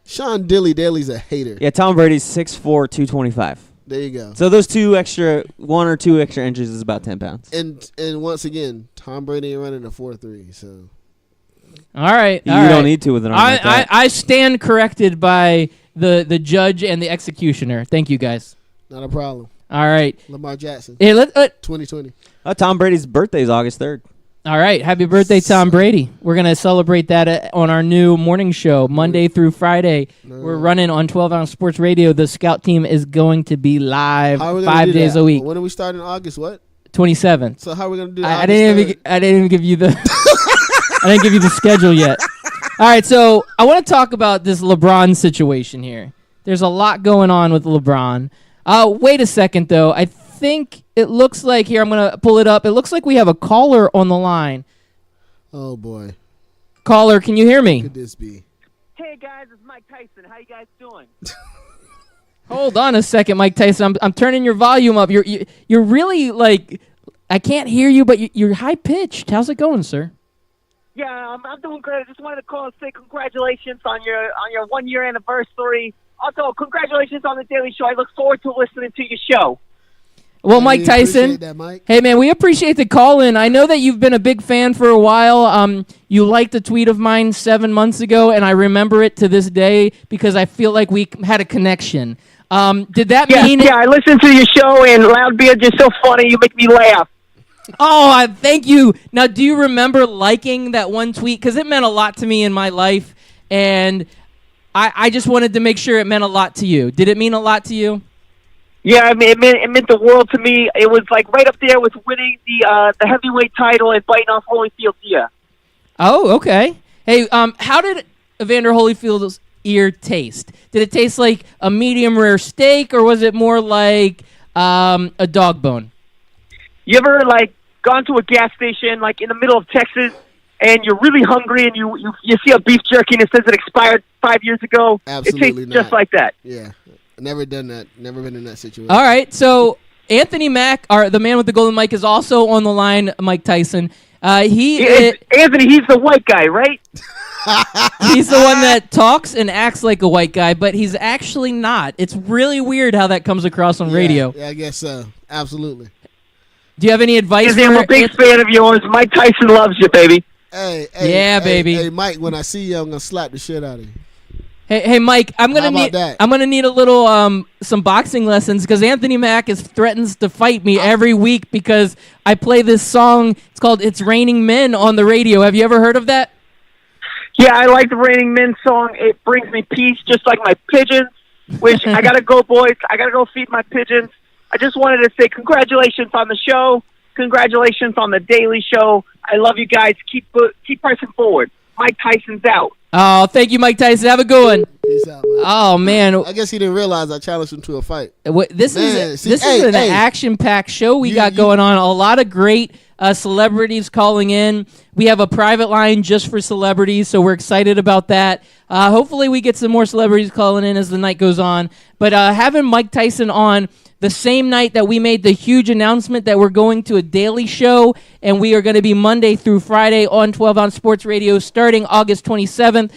Sean Dilly Daly's a hater. Yeah, Tom Brady's 6'4", 225. There you go. So those 1 or 2 extra inches is about 10 pounds. And once again, Tom Brady ain't running a 4.3. So All right. You don't need to with an arm like that. I stand corrected by the judge and the executioner. Thank you, guys. not a problem. All right. Lamar Jackson. Hey, 2020. Tom Brady's birthday is August 3rd. All right. Happy birthday, Tom Brady. We're going to celebrate that on our new morning show, Monday through Friday. We're running on 12-ounce Sports Radio. The Scout team is going to be live 5 days a week. When do we start in August? What? 27th. So how are we going to do that? I didn't even give you the I didn't give you the schedule yet. All right, so I want to talk about this LeBron situation here. There's a lot going on with LeBron. Wait a second, though. I think it looks like here, I'm going to pull it up. It looks like we have a caller on the line. Oh, boy. Caller, can you hear me? What could this be? Hey, guys, it's Mike Tyson. How you guys doing? Hold on a second, Mike Tyson. I'm turning your volume up. You're really, like, I can't hear you, but you're high-pitched. How's it going, sir? Yeah, I'm doing great. I just wanted to call and say congratulations on your 1-year anniversary. Also, congratulations on the Daily Show. I look forward to listening to your show. Well, Mike Tyson, That, Mike. hey, man, we appreciate the call-in. I know that you've been a big fan for a while. You liked a tweet of mine 7 months ago, and I remember it to this day because I feel like we had a connection. Did that mean... Yeah, I listen to your show, and Loudbeard's just so funny. You make me laugh. Oh, thank you. Now, do you remember liking that one tweet? Because it meant a lot to me in my life, and I just wanted to make sure it meant a lot to you. Did it mean a lot to you? Yeah, I mean, it meant the world to me. It was like right up there with winning the heavyweight title and biting off Holyfield's ear. Oh, okay. Hey, how did Evander Holyfield's ear taste? Did it taste like a medium rare steak, or was it more like a dog bone? You ever like gone to a gas station like in the middle of Texas and you're really hungry and you see a beef jerky and it says it expired 5 years ago? Absolutely it tastes not. just like that. Yeah. Never done that. Never been in that situation. All right, so Anthony Mack, the man with the golden mic, is also on the line, Mike Tyson. Anthony, he's the white guy, right? He's the one that talks and acts like a white guy, but he's actually not. It's really weird how that comes across on radio. Yeah, I guess so. Absolutely. Do you have any advice? I'm a big fan of yours. Mike Tyson loves you, baby. Yeah, baby. Hey, Mike, when I see you, I'm gonna slap the shit out of you. Hey, Mike, I'm gonna need a little some boxing lessons because Anthony Mack threatens to fight me every week because I play this song. It's called "It's Raining Men" on the radio. Have you ever heard of that? Yeah, I like the Raining Men song. It brings me peace, just like my pigeons. Which I gotta go, boys. I gotta go feed my pigeons. I just wanted to say congratulations on the show. Congratulations on the Daily Show. I love you guys. Keep pressing forward. Mike Tyson's out. Oh, thank you, Mike Tyson. Have a good one. Peace out, man. Oh man, I guess he didn't realize I challenged him to a fight. This is an action-packed show we got going on. A lot of great celebrities calling in. We have a private line just for celebrities, so we're excited about that. Hopefully, we get some more celebrities calling in as the night goes on. But having Mike Tyson on the same night that we made the huge announcement that we're going to a daily show, and we are going to be Monday through Friday on 12 Ounce Sports Radio starting August 27th.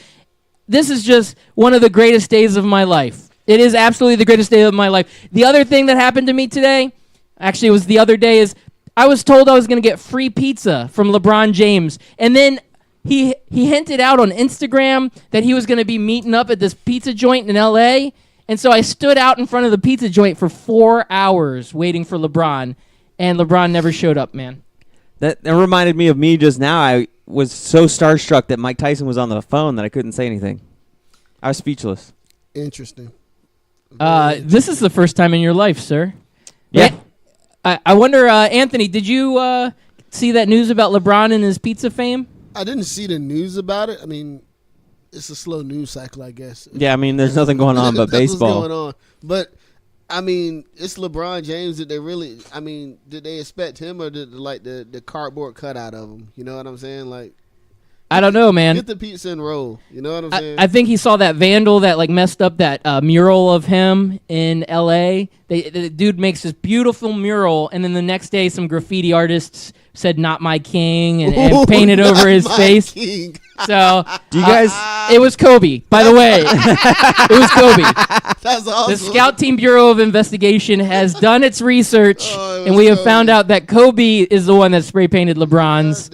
This is just one of the greatest days of my life. It is absolutely the greatest day of my life. The other thing that happened to me today, actually it was the other day, is I was told I was going to get free pizza from LeBron James, and then he hinted out on Instagram that he was going to be meeting up at this pizza joint in L.A., and so I stood out in front of the pizza joint for 4 hours waiting for LeBron, and LeBron never showed up, man. That reminded me of me just now. I was so starstruck that Mike Tyson was on the phone that I couldn't say anything. I was speechless. Interesting. This is the first time in your life, sir. Yeah. I wonder, Anthony, did you see that news about LeBron and his pizza fame? I didn't see the news about it. I mean, it's a slow news cycle, I guess. Yeah, I mean, there's nothing going on but baseball. What's going on. But, I mean, it's LeBron James. Did they expect him or did the cardboard cutout of him? You know what I'm saying? Like, I don't know, man. Get the pizza and roll. You know what I'm saying? I think he saw that vandal that messed up that mural of him in L.A. The dude makes this beautiful mural, and then the next day some graffiti artists said "Not my king" and painted over his face. King. So, do you guys? It was Kobe, by the way. It was Kobe. That's awesome. The Scout Team Bureau of Investigation has done its research, and we have found out that Kobe is the one that spray painted LeBron's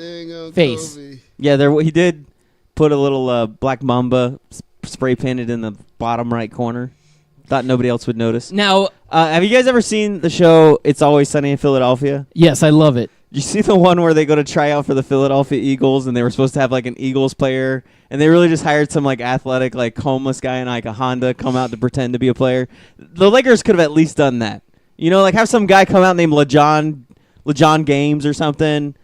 face. Kobe. Yeah, he did put a little black mamba spray painted in the bottom right corner. Thought nobody else would notice. Now, have you guys ever seen the show It's Always Sunny in Philadelphia? Yes, I love it. You see the one where they go to try out for the Philadelphia Eagles, and they were supposed to have an Eagles player, and they really just hired some athletic, homeless guy in a Honda come out to pretend to be a player. The Lakers could have at least done that. You know, have some guy come out named LeJon Games or something,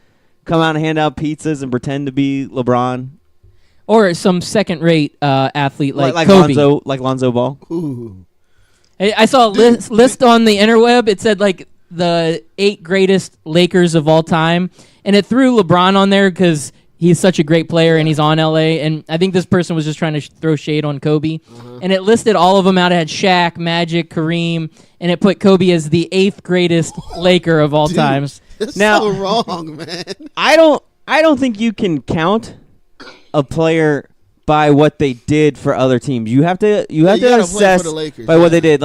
come out and hand out pizzas and pretend to be LeBron. Or some second-rate athlete like Kobe. Lonzo Ball. Ooh. I saw a list on the interweb. It said the 8 greatest Lakers of all time, and it threw LeBron on there because he's such a great player and he's on LA. And I think this person was just trying to throw shade on Kobe. And it listed all of them out. It had Shaq, Magic, Kareem, and it put Kobe as the 8th greatest Laker of all times. That's now, so wrong, man. I don't think you can count a player by what they did for other teams. You have to assess by what they did.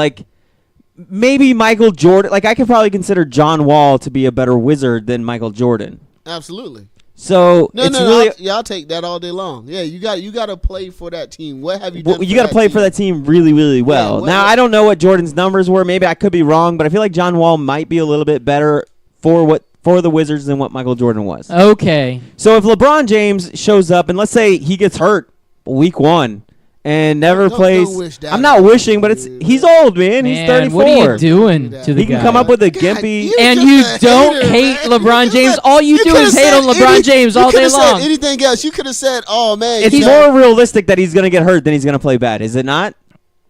Maybe Michael Jordan. I could probably consider John Wall to be a better wizard than Michael Jordan. Absolutely. So I'll take that all day long. Yeah, you got to play for that team. What have you done? You got to play for that team really, really well. Now I don't know what Jordan's numbers were. Maybe I could be wrong, but I feel like John Wall might be a little bit better for the Wizards than what Michael Jordan was. Okay. So if LeBron James shows up and let's say he gets hurt week 1 and never plays, I'm not wishing, but he's old, man. He's 34. What are you doing to the He can come up with a gimpy. And you don't hate LeBron James. All you do is hate on LeBron James all day long. Anything else? You could have said, "Oh man." It's more realistic that he's going to get hurt than he's going to play bad, is it not?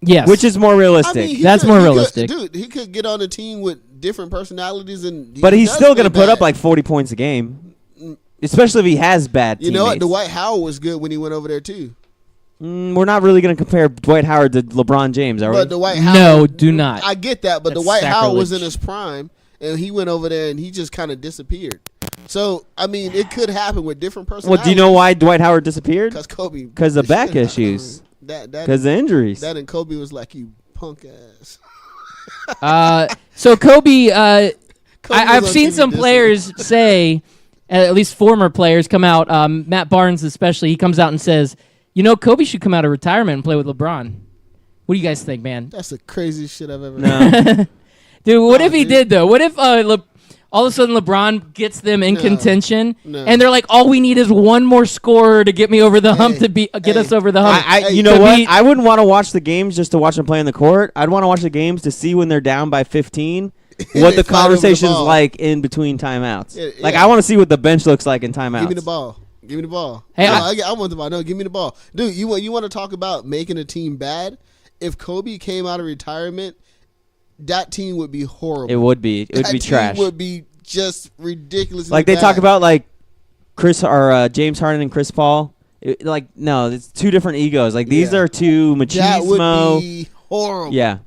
Yes. Which is more realistic? That's more realistic. Dude, he could get on a team with different personalities, but he's still going to put up 40 points a game, especially if he has bad teammates. You know what? Dwight Howard was good when he went over there too. We're not really going to compare Dwight Howard to LeBron James, are we? Dwight Howard, no, do not. I get that, but That's Dwight Howard was in sacrilege. his prime, and he went over there and he just kind of disappeared. So, I mean, it could happen with different personalities. Well, do you know why Dwight Howard disappeared? Because Kobe. Because of back issues. Because of injuries. That and Kobe was like, you punk ass. So Kobe I've seen some players say, at least former players, come out. Matt Barnes, especially, he comes out and says, Kobe should come out of retirement and play with LeBron. What do you guys think, man? That's the craziest shit I've ever heard. Dude, what if he did, though? What if all of a sudden LeBron gets them in contention, and they're like, all we need is one more scorer to get me over the hump to get us over the hump. You know what? I wouldn't want to watch the games just to watch them play in the court. I'd want to watch the games to see when they're down by 15 what the conversation's like in between timeouts. Yeah. Like, I want to see what the bench looks like in timeouts. Give me the ball. Give me the ball. Hey, I want the ball. No, give me the ball. Dude, you want to talk about making a team bad? If Kobe came out of retirement, that team would be horrible. It would be. It would be trash. It would be just ridiculous. Like, they talk about, like, James Harden and Chris Paul. No, it's two different egos. Like, these are two machismo. That would be horrible. Yeah.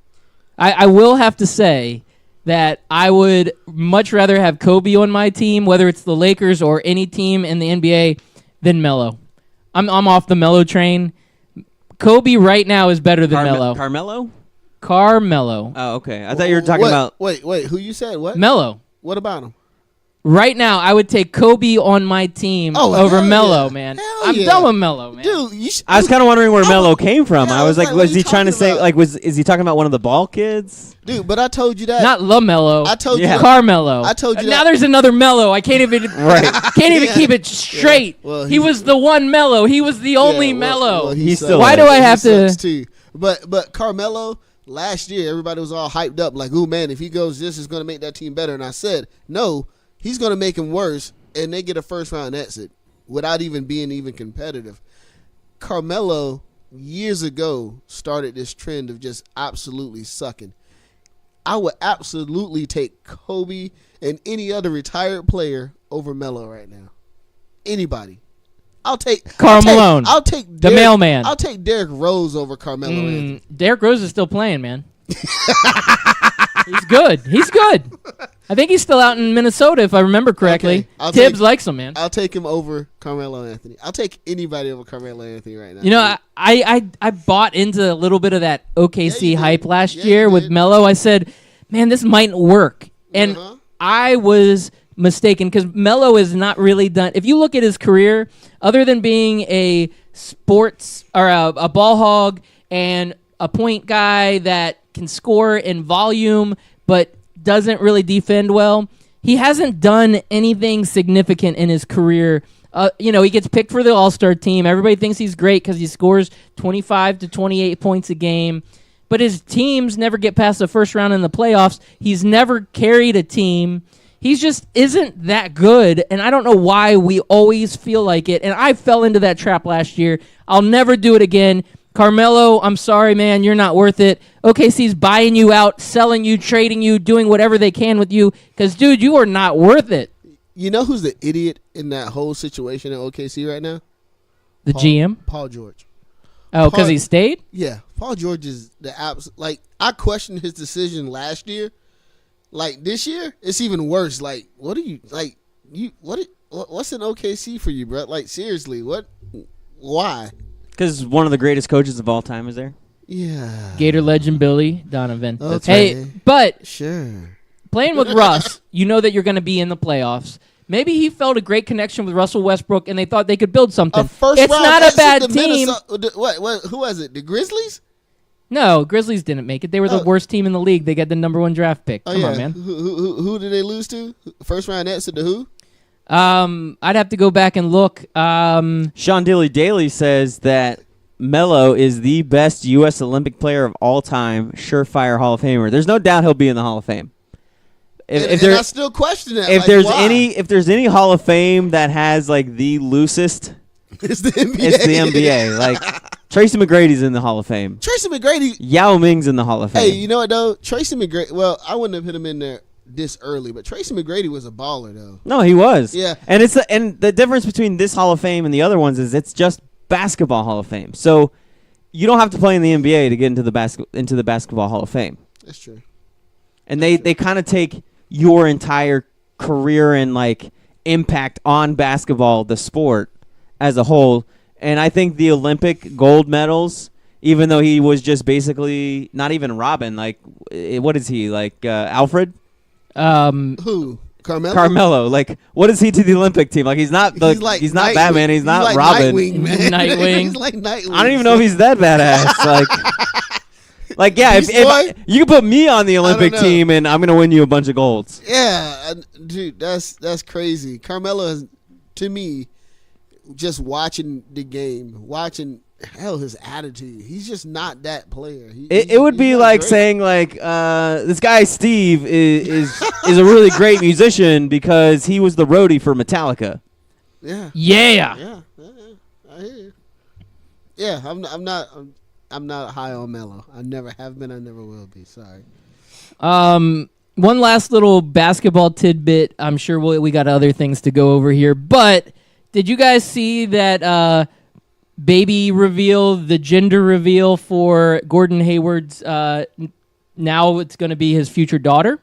I will have to say that I would much rather have Kobe on my team, whether it's the Lakers or any team in the NBA, than Melo. I'm off the Melo train. Kobe right now is better than Melo. Carmelo. Oh, okay. I thought you were talking about... Wait. Who you said? What? Melo. What about him? Right now, I would take Kobe on my team over Melo, man. I'm done with Melo, man. Dude, I was kind of wondering where Melo came from. I was like, was he trying to say, like, is he talking about one of the Ball kids? Dude, but I told you that. Not LaMelo. I told you that. Carmelo. I told you that. Now there's another Melo. I can't even keep it straight. Yeah. Well, he was the one Melo. He was the only Melo. Well, he's still. Why do I have to? Too. But Carmelo, last year everybody was all hyped up like, "Ooh man, if he goes, this is going to make that team better." And I said, no. He's going to make him worse, and they get a first-round exit without even being competitive. Carmelo, years ago, started this trend of just absolutely sucking. I would absolutely take Kobe and any other retired player over Melo right now. Anybody. I'll take Karl Malone. I'll take the mailman. I'll take Derrick Rose over Carmelo. Derrick Rose is still playing, man. He's good. I think he's still out in Minnesota, if I remember correctly. Okay, Tibbs likes him, man. I'll take him over Carmelo Anthony. I'll take anybody over Carmelo Anthony right now. You know, I bought into a little bit of that OKC hype last year with Melo. I said, man, this might work. And I was mistaken because Melo is not really done. If you look at his career, other than being a sports or a ball hog and a point guy that can score in volume but doesn't really defend well, he hasn't done anything significant in his career. He gets picked for the All-Star team. Everybody thinks he's great because he scores 25 to 28 points a game. But his teams never get past the first round in the playoffs. He's never carried a team. He just isn't that good, and I don't know why we always feel like it. And I fell into that trap last year. I'll never do it again. Carmelo, I'm sorry, man. You're not worth it. OKC's buying you out, selling you, trading you, doing whatever they can with you because, dude, you are not worth it. You know who's the idiot in that whole situation at OKC right now? The GM? Paul George. Oh, because he stayed? Yeah. Paul George is the like, I questioned his decision last year. Like, this year, it's even worse. Like, what's in OKC for you, bro? Like, seriously, why? Because one of the greatest coaches of all time is there. Yeah. Gator legend Billy Donovan. Okay. Hey, but sure. Playing with Russ, you know that you're going to be in the playoffs. Maybe he felt a great connection with Russell Westbrook, and they thought they could build something. It's not a bad team. Who was it? The Grizzlies? No, Grizzlies didn't make it. They were the worst team in the league. They got the #1 draft pick. Come on, man. Who did they lose to? First round exit to who? I'd have to go back and look. Sean Daly says that Melo is the best U.S. Olympic player of all time, surefire Hall of Famer. There's no doubt he'll be in the Hall of Fame. And I still question that. If there's any Hall of Fame that has like the loosest, it's the NBA. It's the NBA. Like Tracy McGrady's in the Hall of Fame. Tracy McGrady. Yao Ming's in the Hall of Fame. Hey, you know what though? Tracy McGrady. Well, I wouldn't have put him in there this early, but Tracy McGrady was a baller though. No, he was. Yeah. And the difference between this Hall of Fame and the other ones is it's just basketball Hall of Fame. So you don't have to play in the NBA to get into the basketball Hall of Fame. That's true. And they kind of take your entire career and like impact on basketball, the sport as a whole. And I think the Olympic gold medals, even though he was just basically not even Robin, like what is he, like Alfred? Who? Carmelo? Carmelo, like, what is he to the Olympic team? Like, he's not he's not Batman. He's not like Robin. Nightwing, man. Nightwing. He's like Nightwing. I don't even know if he's that badass. Like, yeah, if you can put me on the Olympic team and I'm gonna win you a bunch of golds. Yeah, dude, that's crazy. Carmelo is, to me, just watching the game, his attitude. He's just not that player. It would be like great. Saying like this guy Steve is a really great musician because he was the roadie for Metallica. Yeah. Yeah. I hear you. Yeah, I'm not high on Melo. I never have been. I never will be. Sorry. One last little basketball tidbit. I'm sure we got other things to go over here, but did you guys see that baby reveal, the gender reveal for Gordon Hayward's? Now it's going to be his future daughter.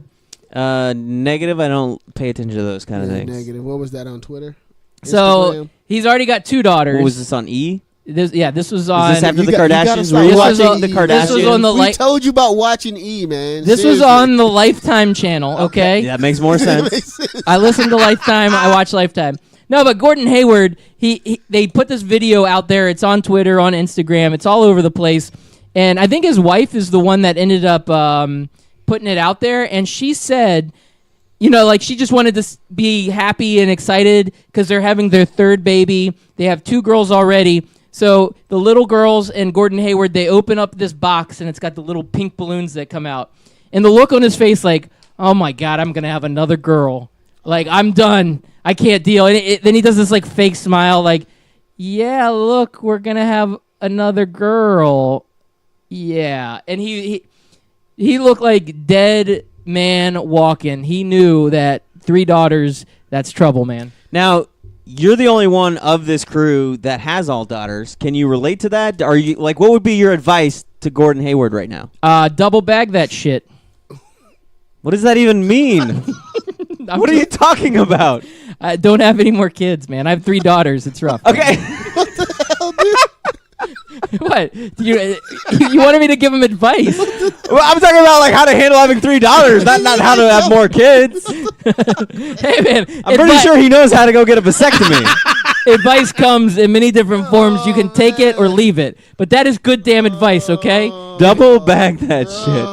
Negative. I don't pay attention to those kind of things. Negative. What was that on Twitter? So he's already got 2 daughters. What was this on E? This was on. Is this after the Kardashians? Were you watching the Kardashians? This was on the we told you about watching E, man. This was on the Lifetime channel, okay? Yeah, that makes more sense. I listen to Lifetime. I watch Lifetime. No, but Gordon Hayward, they put this video out there. It's on Twitter, on Instagram. It's all over the place. And I think his wife is the one that ended up putting it out there. And she said, like she just wanted to be happy and excited because they're having their 3rd baby. They have 2 girls already. So the little girls and Gordon Hayward, they open up this box, and it's got the little pink balloons that come out. And the look on his face like, oh, my God, I'm going to have another girl. Like, I'm done. I can't deal. And then he does this, like, fake smile like, yeah, look, we're going to have another girl. Yeah. And he looked like dead man walking. He knew that 3 daughters, that's trouble, man. Now, you're the only one of this crew that has all daughters. Can you relate to that? Are you like, what would be your advice to Gordon Hayward right now? Double bag that shit. What does that even mean? What are you talking about? I don't have any more kids, man. I have 3 daughters. It's rough. Okay. What the hell, dude? What? You wanted me to give him advice? Well, I'm talking about like how to handle having 3 daughters, not how to have more kids. Hey, man. I'm pretty sure he knows how to go get a vasectomy. Advice comes in many different forms. You can take it or leave it. But that is good damn advice, okay? Double bag that shit.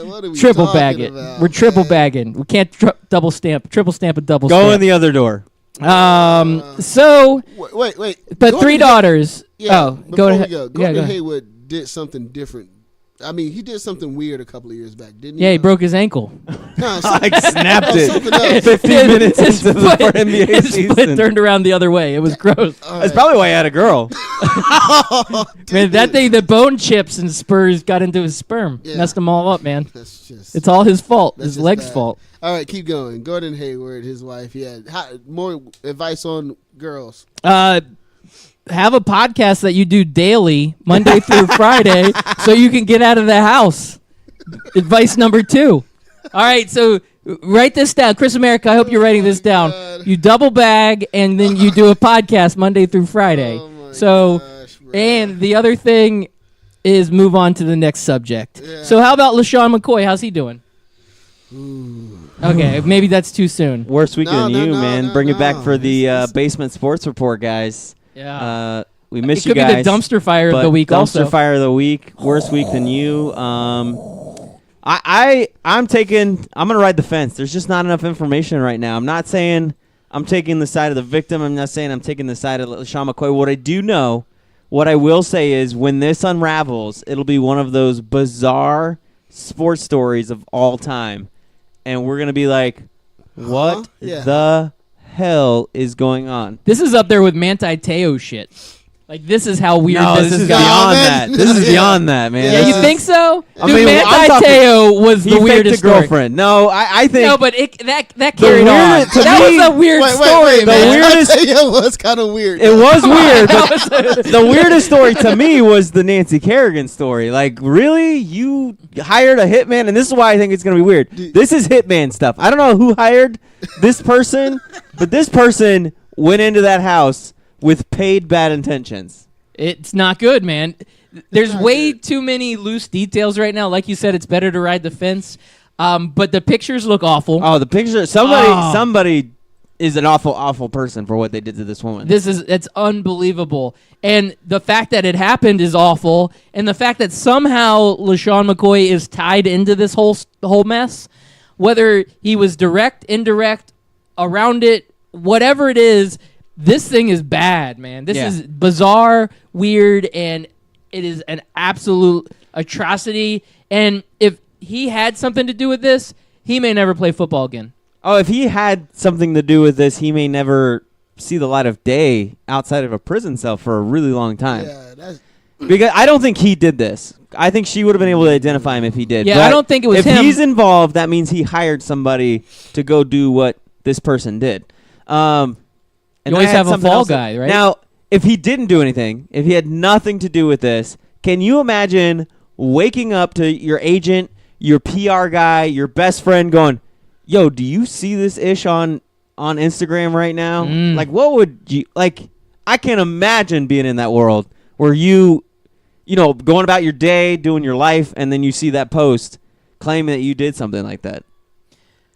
What are we triple bag it. about, We're triple man? bagging. We can't triple stamp a double Go stamp. in the other door. So, Wait. but Gordon 3 daughters. Yeah, go ahead. Gordon Hayward did something different. I mean, he did something weird a couple of years back, didn't he? Yeah, he broke his ankle. No, I snapped it. something else. 15 minutes into the NBA his season. foot turned around the other way. It was gross. That's probably why he had a girl. Man, that thing, the bone chips and spurs got into his sperm. Yeah. Messed them all up, man. That's It's all his fault. That's His just leg's bad. fault. All right, keep going. Gordon Hayward, his wife. Yeah, more advice on girls. Have a podcast that you do daily, Monday through Friday, so you can get out of the house. Advice number 2. All right, so write this down. Chris America, I hope you're writing this down. God. You double bag, and then you do a podcast Monday through Friday. Gosh, bro. And the other thing is move on to the next subject. Yeah. So how about LaShawn McCoy? How's he doing? Okay, maybe that's too soon. Worst week than you, man. no, Bring it back no. for the Basement Sports Report, guys. Yeah. We miss It you could guys. be the dumpster fire of but the week dumpster also. fire of the week. Worst week than you. I'm gonna ride the fence. There's just not enough information right now. I'm not saying I'm taking the side of the victim. I'm not saying I'm taking the side of LaShawn McCoy. What I do know, what I will say is when this unravels, it'll be one of those bizarre sports stories of all time. And we're gonna be like, what Yeah. the hell is going on? This is up there with Manti Te'o shit. Like, this is how weird No, this this is is going. beyond man. that. This is Yeah. beyond that, man. Yeah, you think so? I Dude, mean, I'm Manti talking- Te'o was He the faked weirdest a story. girlfriend. No, I think No, but that carried on. weirdest- to That me- was a weird story, The man. weirdest- It was kind of weird. it was weird. But the weirdest story to me was the Nancy Kerrigan story. Like, really? You hired a hitman? And this is why I think it's going to be weird. This is hitman stuff. I don't know who hired this person, but this person went into that house with paid bad intentions. It's not good, man. There's way too many loose details right now. Like you said, it's better to ride the fence. But the pictures look awful. Oh, the picture. Somebody is an awful person for what they did to this woman. It's unbelievable. And the fact that it happened is awful. And the fact that somehow LaShawn McCoy is tied into this whole mess, whether he was direct, indirect, around it, whatever it is, this thing is bad, man. This is bizarre, weird, and it is an absolute atrocity. And if he had something to do with this, he may never play football again. Oh, if he had something to do with this, he may never see the light of day outside of a prison cell for a really long time. Yeah, because I don't think he did this. I think she would have been able to identify him if he did. Yeah, but I don't think it was him. If he's involved, that means he hired somebody to go do what this person did. And you always I had have a something fall else guy, right? Now, if he didn't do anything, if he had nothing to do with this, can you imagine waking up to your agent, your PR guy, your best friend going, yo, do you see this ish on Instagram right now? Like, what would you, like, I can't imagine being in that world where you know, going about your day, doing your life, and then you see that post claiming that you did something like that.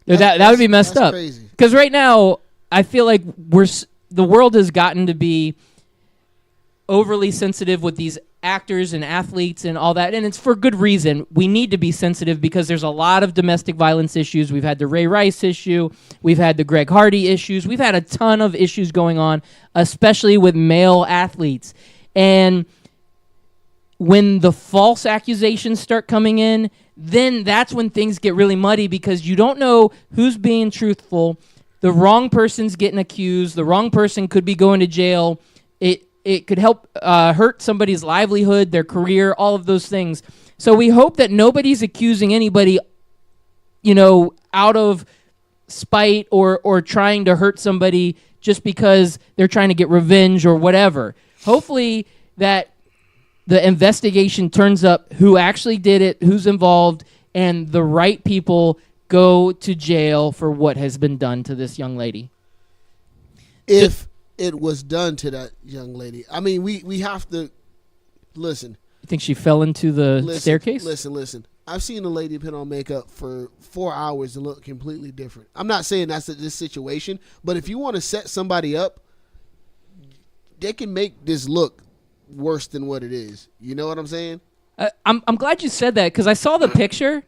That would be messed up. Crazy. Because right now, I feel like the world has gotten to be overly sensitive with these actors and athletes and all that, and it's for good reason. We need to be sensitive because there's a lot of domestic violence issues. We've had the Ray Rice issue. We've had the Greg Hardy issues. We've had a ton of issues going on, especially with male athletes. And when the false accusations start coming in, then that's when things get really muddy because you don't know who's being truthful. The wrong person's getting accused. The wrong person could be going to jail. It could help hurt somebody's livelihood, their career, all of those things. So we hope that nobody's accusing anybody, you know, out of spite or trying to hurt somebody just because they're trying to get revenge or whatever. Hopefully that the investigation turns up who actually did it, who's involved, and the right people go to jail for what has been done to this young lady. If it was done to that young lady, I mean, we have to listen. You think she fell into the staircase? Listen. I've seen a lady put on makeup for 4 hours and look completely different. I'm not saying that's this situation, but if you want to set somebody up, they can make this look worse than what it is. You know what I'm saying? I'm glad you said that because I saw the picture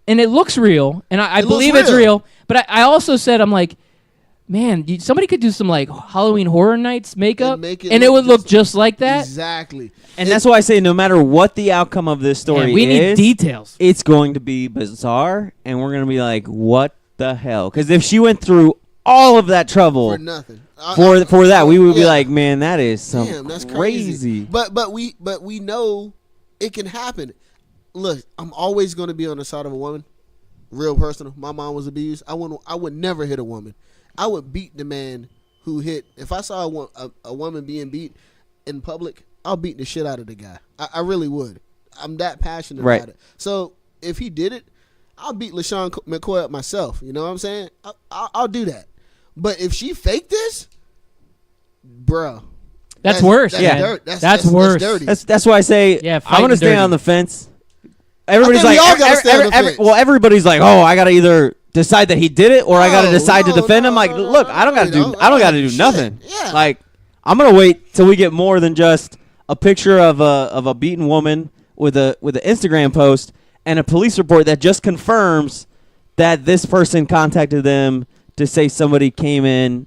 and it looks real, and I believe it's real. But I also said, I'm like, man, somebody could do some like Halloween Horror Nights makeup, and it would look just like that. Exactly. And that's why I say no matter what the outcome of this story we need details. It's going to be bizarre, and we're going to be like, what the hell? Because if she went through all of that trouble for nothing, for that, we would be like, man, that is that's crazy. But we know it can happen. Look, I'm always going to be on the side of a woman. Real personal. My mom was abused. I would never hit a woman. I would beat the man who hit. If I saw a woman being beat in public, I'll beat the shit out of the guy. I really would. I'm that passionate about it. So if he did it, I'll beat LaShawn McCoy up myself. You know what I'm saying? I'll do that. But if she faked this, bro, that's worse. That's worse. Dirty. That's why I say I want to stay on the fence. Everybody's like, everybody's like, oh, I gotta either decide that he did it or I gotta decide to defend him. Like, look, I don't gotta do nothing. Yeah. Like, I'm gonna wait till we get more than just a picture of a beaten woman with an Instagram post and a police report that just confirms that this person contacted them to say somebody came in,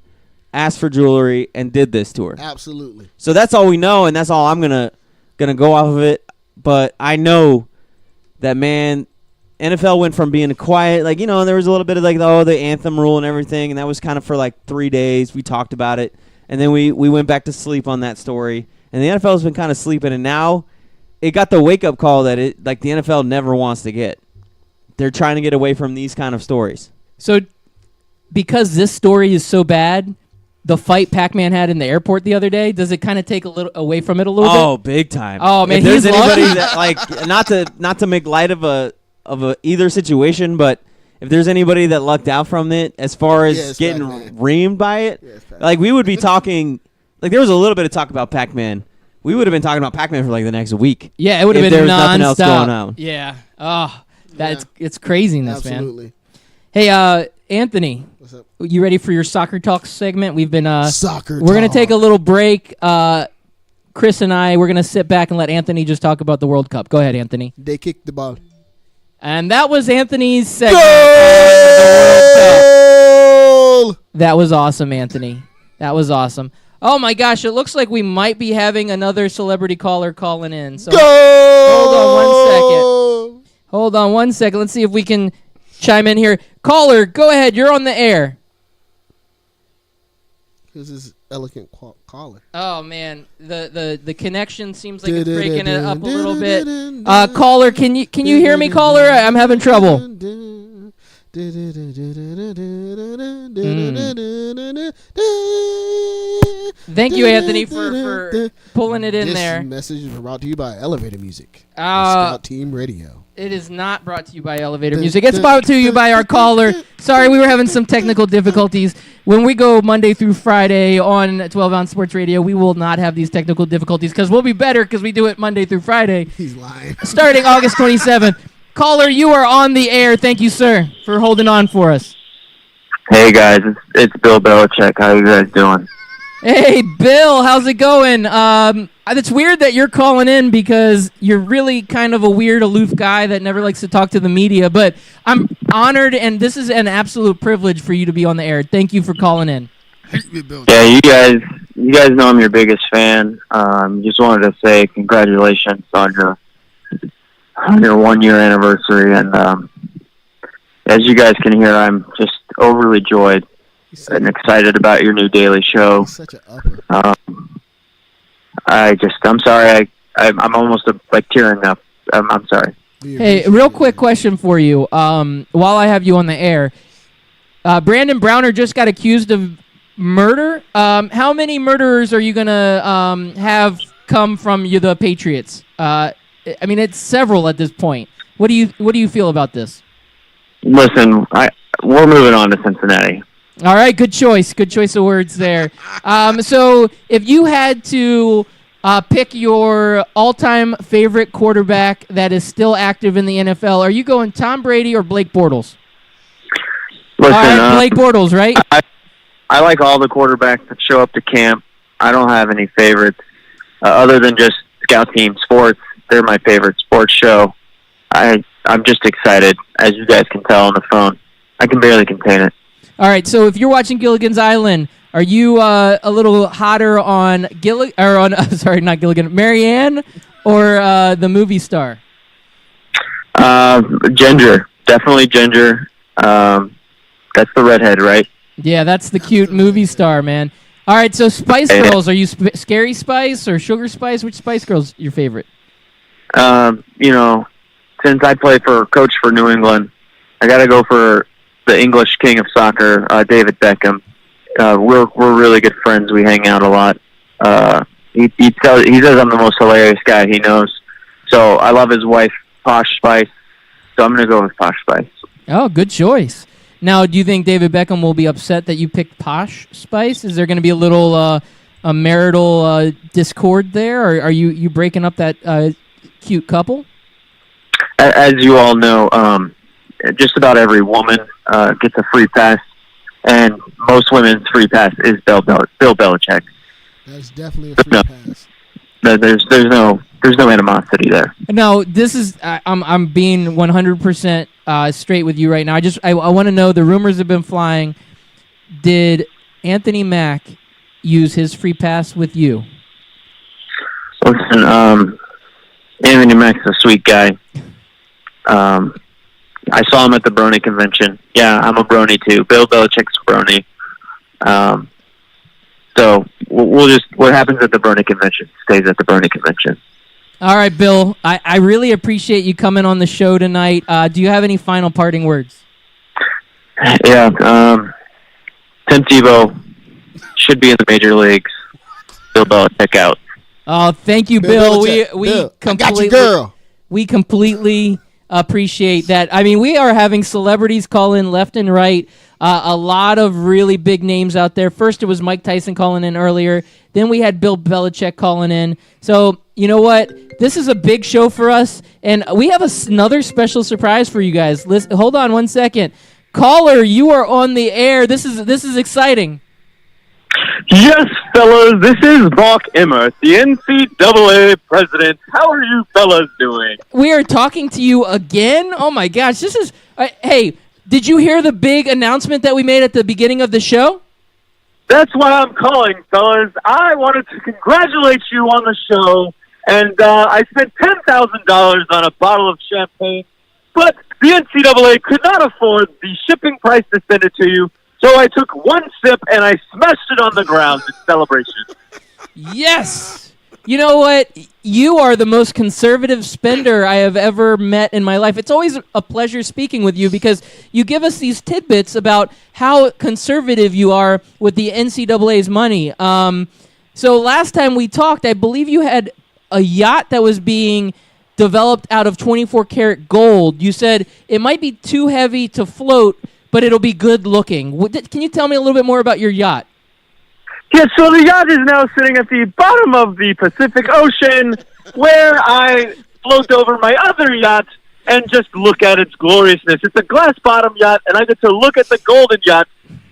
asked for jewelry, and did this to her. Absolutely. So that's all we know, and that's all I'm gonna go off of it. But I know that, man, NFL went from being quiet, like, you know, there was a little bit of like the anthem rule and everything, and that was kind of for like 3 days. We talked about it, and then we went back to sleep on that story. And the NFL has been kind of sleeping, and now it got the wake up call that the NFL never wants to get. They're trying to get away from these kind of stories. So, because this story is so bad, the fight Pac-Man had in the airport the other day, does it kind of take a little away from it a little bit? Oh, big time. Oh man, if there's anybody that like not to make light of a either situation, but if there's anybody that lucked out from it as far as getting reamed by it, like we would be talking. Like there was a little bit of talk about Pac-Man. We would have been talking about Pac-Man for like the next week. Yeah, it would have been there was non-stop. nothing else going on. Yeah. Oh, It's craziness, Absolutely. man. Hey, Anthony. What's up? You ready for your soccer talk segment? We've been Soccer We're gonna talk. take a little break. Chris and I, we're gonna sit back and let Anthony just talk about the World Cup. Go ahead, Anthony. They kicked the ball. And that was Anthony's segment. On the World Cup. That was awesome, Anthony. That was awesome. Oh my gosh, it looks like we might be having another celebrity caller calling in. So Hold on one second. Let's see if we can chime in here. Caller, go ahead. You're on the air. Who's this elegant caller? Oh man, the connection seems like it's breaking it up a little bit. Caller, can you hear me, caller? I'm having trouble. Thank you, Anthony, for pulling it in there. This message is brought to you by Elevator Music. Scout Team Radio. It is not brought to you by Elevator Music. It's brought to you by our caller. Sorry, we were having some technical difficulties. When we go Monday through Friday on 12 Ounce Sports Radio, we will not have these technical difficulties because we'll be better because we do it Monday through Friday. He's lying. Starting August 27th. Caller, you are on the air. Thank you, sir, for holding on for us. Hey guys, it's Bill Belichick. How you guys doing? Hey, Bill, how's it going? It's weird that you're calling in because you're really kind of a weird, aloof guy that never likes to talk to the media, but I'm honored, and this is an absolute privilege for you to be on the air. Thank you for calling in. Yeah, you guys know I'm your biggest fan. Just wanted to say congratulations on your 1 year anniversary, and as you guys can hear, I'm just overly joyed and excited about your new daily show. He's such an upper. I'm sorry. I'm almost like tearing up. I'm sorry. Hey, real quick question for you. While I have you on the air, Brandon Browner just got accused of murder. How many murderers are you gonna have come from the Patriots? I mean, it's several at this point. What do you feel about this? Listen, we're moving on to Cincinnati. All right, good choice. Good choice of words there. So if you had to pick your all-time favorite quarterback that is still active in the NFL, are you going Tom Brady or Blake Bortles? Listen, all right, Blake Bortles, right? I like all the quarterbacks that show up to camp. I don't have any favorites other than just Scout Team Sports. They're my favorite sports show. I'm just excited, as you guys can tell on the phone. I can barely contain it. All right, so if you're watching Gilligan's Island, are you a little hotter on not Gilligan, Marianne, or the movie star? Ginger, definitely Ginger. That's the redhead, right? Yeah, that's the cute movie star, man. All right, so Spice Girls, are you Scary Spice or Sugar Spice? Which Spice Girl's your favorite? Since I play for coach for New England, I got to go for the English king of soccer, David Beckham. We're really good friends. We hang out a lot. He says I'm the most hilarious guy he knows. So I love his wife, Posh Spice. So I'm going to go with Posh Spice. Oh, good choice. Now, do you think David Beckham will be upset that you picked Posh Spice? Is there going to be a little a marital discord there, or are you breaking up that cute couple? As you all know, just about every woman gets a free pass, and most women's free pass is Bill Belichick. That's definitely a free pass. There's no animosity there. No, this is I'm being 100% straight with you right now. I want to know, the rumors have been flying. Did Anthony Mack use his free pass with you? Listen, Anthony Mack's a sweet guy. I saw him at the Brony convention. Yeah, I'm a Brony too. Bill Belichick's a Brony. So we'll just, what happens at the Brony convention stays at the Brony convention. All right, Bill. I really appreciate you coming on the show tonight. Do you have any final parting words? Yeah. Tim Tebow should be in the major leagues. Bill Belichick out. Oh, thank you, Bill. We I got you, girl. We completely appreciate that. I mean, we are having celebrities call in left and right. A lot of really big names out there. First, it was Mike Tyson calling in earlier. Then we had Bill Belichick calling in. So, you know what? This is a big show for us, and we have another special surprise for you guys. Hold on 1 second. Caller, you are on the air. This is exciting. Yes, fellas, this is Brock Emmert, the NCAA president. How are you fellas doing? We are talking to you again? Oh, my gosh. This is... hey, did you hear the big announcement that we made at the beginning of the show? That's why I'm calling, fellas. I wanted to congratulate you on the show, and I spent $10,000 on a bottle of champagne, but the NCAA could not afford the shipping price to send it to you, so I took one sip and I smashed it on the ground in celebration. Yes! You know what? You are the most conservative spender I have ever met in my life. It's always a pleasure speaking with you because you give us these tidbits about how conservative you are with the NCAA's money. So last time we talked, I believe you had a yacht that was being developed out of 24-karat gold. You said it might be too heavy to float, but it'll be good looking. Can you tell me a little bit more about your yacht? Yeah, so the yacht is now sitting at the bottom of the Pacific Ocean, where I float over my other yacht and just look at its gloriousness. It's a glass-bottom yacht, and I get to look at the golden yacht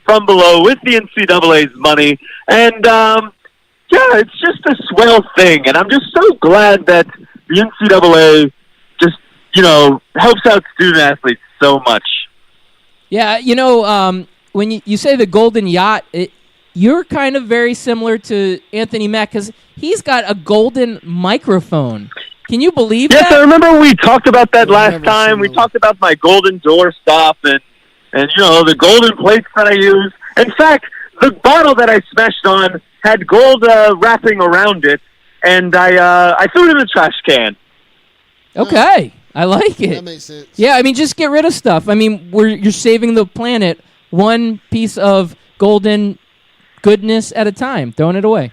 from below with the NCAA's money. And, yeah, it's just a swell thing, and I'm just so glad that the NCAA just, helps out student-athletes so much. Yeah, when you say the golden yacht, you're kind of very similar to Anthony Mack because he's got a golden microphone. Can you believe that? Yes, I remember we talked about that last time. We talked about my golden door stop and the golden plates that I use. In fact, the bottle that I smashed on had gold wrapping around it, and I threw it in the trash can. Okay, I like it. That makes sense. Yeah, just get rid of stuff. You're saving the planet one piece of golden goodness at a time, throwing it away.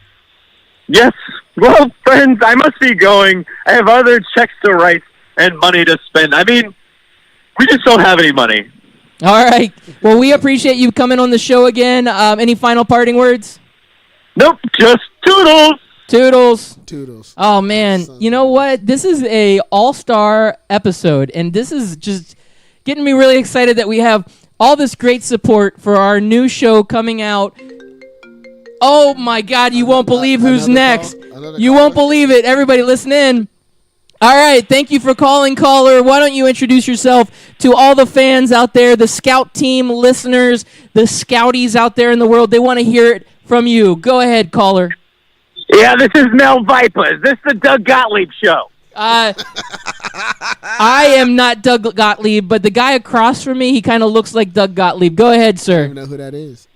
Yes. Well, friends, I must be going. I have other checks to write and money to spend. We just don't have any money. All right. Well, we appreciate you coming on the show again. Any final parting words? Nope, just toodles. Toodles. Oh, man. You know what? This is a all-star episode, and this is just getting me really excited that we have all this great support for our new show coming out. Oh, my God, you won't believe who's next. You won't believe it. Everybody listen in. All right, thank you for calling, caller. Why don't you introduce yourself to all the fans out there, the Scout Team listeners, the Scouties out there in the world. They want to hear it from you. Go ahead, caller. Yeah, this is Mel Viper. Is this the Doug Gottlieb show? I am not Doug Gottlieb, but the guy across from me, he kind of looks like Doug Gottlieb. Go ahead, sir. I don't even know who that is.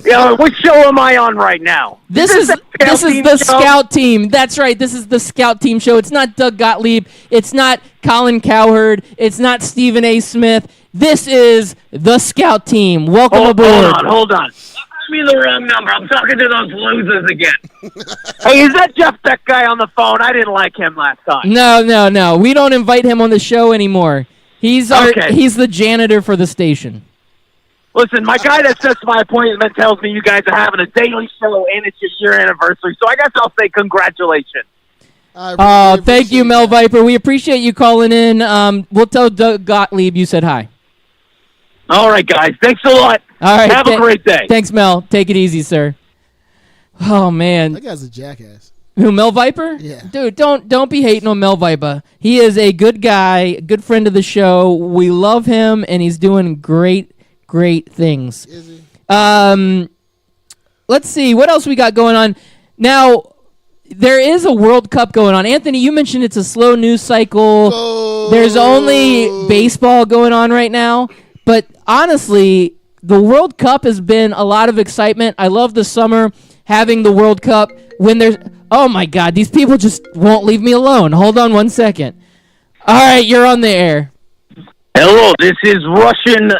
Yeah, what show am I on right now? This is the Scout Team. That's right. This is the Scout Team show. It's not Doug Gottlieb. It's not Colin Cowherd. It's not Stephen A. Smith. This is the Scout Team. Welcome aboard. Hold on. I'm in the wrong number. I'm talking to those losers again. Hey, is that Jeff Beck guy on the phone? I didn't like him last time. No. We don't invite him on the show anymore. He's the janitor for the station. Listen, my guy that sets my appointment tells me you guys are having a daily show and it's your year anniversary, so I guess I'll say congratulations. Thank you, Mel Viper. We appreciate you calling in. We'll tell Doug Gottlieb you said hi. All right, guys. Thanks a lot. All right. Have a great day. Thanks, Mel. Take it easy, sir. Oh, man. That guy's a jackass. Who, Mel Viper? Yeah. Dude, don't be hating on Mel Viper. He is a good guy, good friend of the show. We love him, and he's doing great things. Is he? Let's see. What else we got going on? Now, there is a World Cup going on. Anthony, you mentioned it's a slow news cycle. There's only baseball going on right now. But honestly, the World Cup has been a lot of excitement. I love the summer having the World Cup when there's... Oh, my God. These people just won't leave me alone. Hold on 1 second. All right, you're on the air. Hello, this is Russian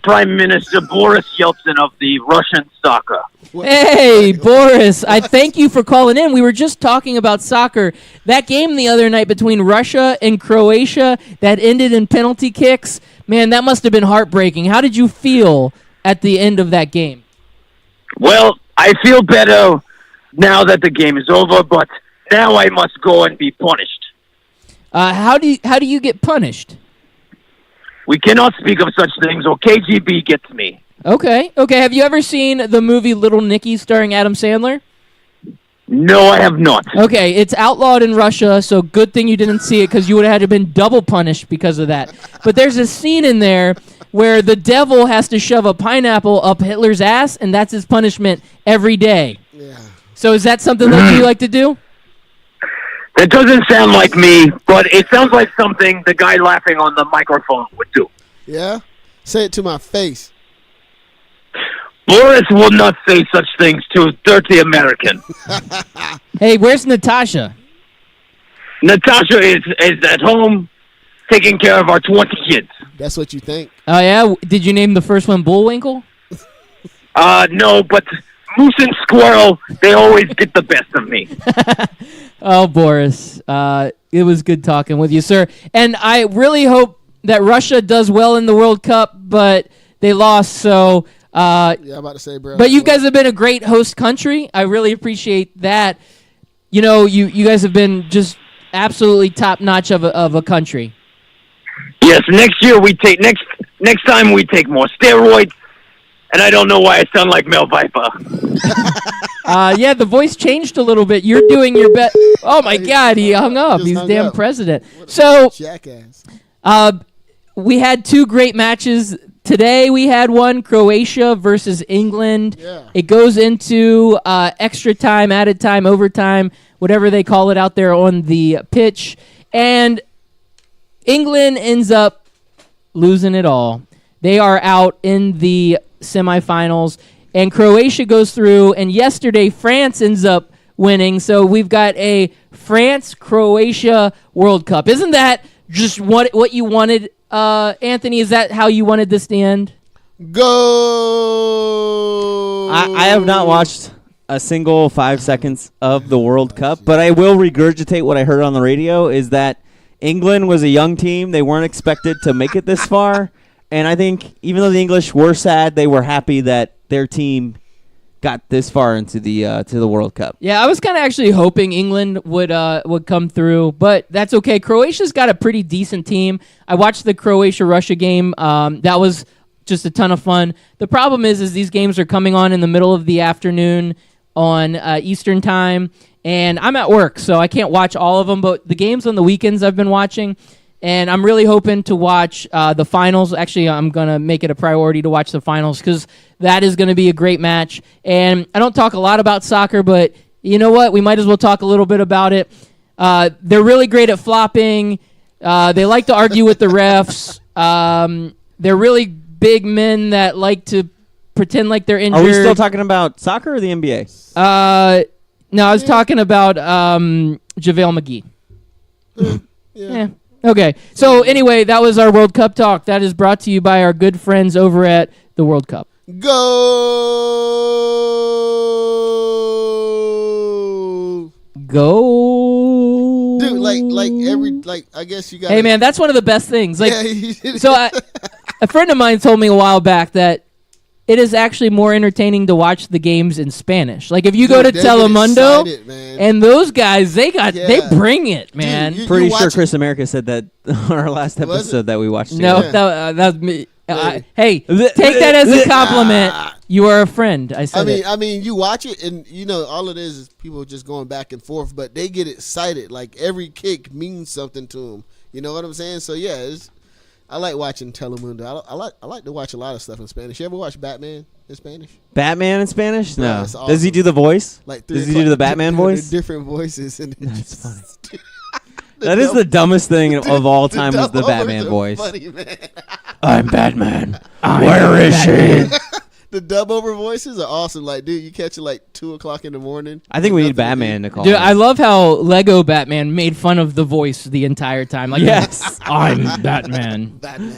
Prime Minister Boris Yeltsin of the Russian soccer. Hey, Boris, I thank you for calling in. We were just talking about soccer. That game the other night between Russia and Croatia that ended in penalty kicks, man, that must have been heartbreaking. How did you feel at the end of that game? Well, I feel better now that the game is over, but now I must go and be punished. How do you get punished? We cannot speak of such things, or KGB gets me. Okay. Have you ever seen the movie Little Nicky starring Adam Sandler? No, I have not. Okay, it's outlawed in Russia, so good thing you didn't see it because you would have had to been double punished because of that. But there's a scene in there where the devil has to shove a pineapple up Hitler's ass, and that's his punishment every day. Yeah. So is that something that you like to do? That doesn't sound like me, but it sounds like something the guy laughing on the microphone would do. Yeah? Say it to my face. Boris will not say such things to a dirty American. Hey, where's Natasha? Natasha is at home taking care of our 20 kids. That's what you think? Oh, yeah? Did you name the first one Bullwinkle? No, but Moose and Squirrel, they always get the best of me. Oh, Boris, it was good talking with you, sir. And I really hope that Russia does well in the World Cup, but they lost, so... yeah, I'm about to say, bro. But you guys have been a great host country. I really appreciate that. You know, you guys have been just absolutely top-notch of a country. Yes, next time we take more steroids, and I don't know why I sound like Mel Viper. Yeah, the voice changed a little bit. You're doing your best. Oh, my God, he hung up. He's damn up. President. So, jackass. We had two great matches. Today we had one, Croatia versus England. Yeah. It goes into extra time, added time, overtime, whatever they call it out there on the pitch. And England ends up losing it all. They are out in the semifinals, and Croatia goes through, and yesterday France ends up winning. So we've got a France-Croatia World Cup. Isn't that just what you wanted, Anthony? Is that how you wanted this to end? Go! I have not watched a single 5 seconds of the World Cup, but I will regurgitate what I heard on the radio, is that England was a young team. They weren't expected to make it this far. And I think even though the English were sad, they were happy that their team got this far into the to the World Cup. Yeah, I was kind of actually hoping England would come through, but that's okay. Croatia's got a pretty decent team. I watched the Croatia-Russia game. That was just a ton of fun. The problem is these games are coming on in the middle of the afternoon on Eastern time, and I'm at work, so I can't watch all of them, but the games on the weekends I've been watching, and I'm really hoping to watch the finals. Actually, I'm going to make it a priority to watch the finals because that is going to be a great match. And I don't talk a lot about soccer, but you know what? We might as well talk a little bit about it. They're really great at flopping. They like to argue with the refs. They're really big men that like to pretend like they're injured. Are we still talking about soccer or the NBA? No, I was talking about JaVale McGee. Yeah. Okay. So anyway, that was our World Cup talk. That is brought to you by our good friends over at the World Cup. Go! Go! Dude, I guess you got. Hey man, that's one of the best things. Like, yeah, so a friend of mine told me a while back that it is actually more entertaining to watch the games in Spanish. Like if you go to Telemundo, and those guys, they bring it, man. Dude, Pretty sure Chris America said that on our last episode that we watched. No, that was me. Hey, take that as a compliment. You are a friend. I said. I mean, you watch it, and you know all it is people just going back and forth, but they get excited. Like every kick means something to them. You know what I'm saying? So yeah, I like watching Telemundo. I like to watch a lot of stuff in Spanish. You ever watch Batman in Spanish? Batman in Spanish? No. Yeah, awesome. Does he do the voice? Like does he do the Batman voice? Different voices. And that's funny. That is the dumbest thing of all time was the Batman voice. Funny, man. I'm Batman. Where is she? The dub over voices are awesome. Like, dude, you catch it like 2:00 in the morning. I think we need Batman to call. Dude, I love how Lego Batman made fun of the voice the entire time. Like, yes, I'm Batman. Batman.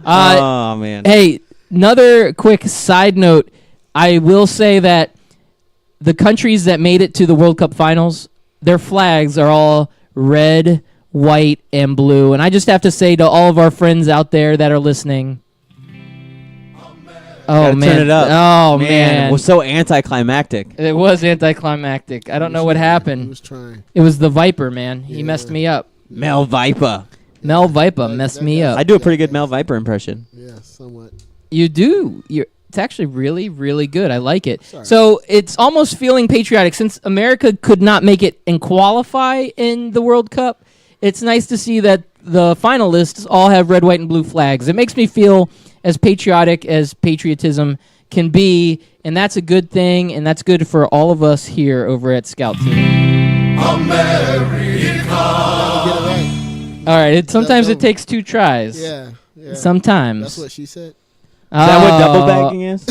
Oh man. Hey, another quick side note. I will say that the countries that made it to the World Cup finals, their flags are all red, white, and blue. And I just have to say to all of our friends out there that are listening, Oh man, turn it up. Oh man, it was so anticlimactic. It was anticlimactic. I don't know what happened. He was trying. It was the Viper, man. He messed me up. Mel Viper. Mel Viper messed me up. I do a pretty good Mel Viper impression. Yeah, somewhat. You do. It's actually really, really good. I like it. So it's almost feeling patriotic since America could not make it and qualify in the World Cup. It's nice to see that the finalists all have red, white, and blue flags. It makes me feel as patriotic as patriotism can be, and that's a good thing, and that's good for all of us here over at Scout Team. America. All right. Sometimes it takes 2 tries. Yeah. Sometimes. That's what she said. Is that what double bagging is?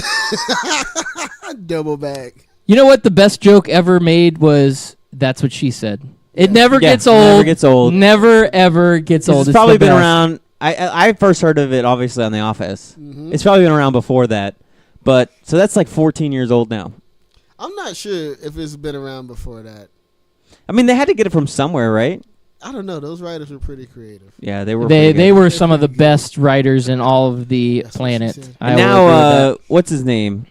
Double bag. You know what the best joke ever made was? That's what she said. It never gets old. Never gets old. Never ever gets old. It's probably been around. I first heard of it obviously on The Office. It's probably been around before that, but so that's like 14 years old now. I'm not sure if it's been around before that. I mean, they had to get it from somewhere, right? I don't know. Those writers were pretty creative. Yeah, they were. They were some of the best writers in all of the planet. And now, what's his name?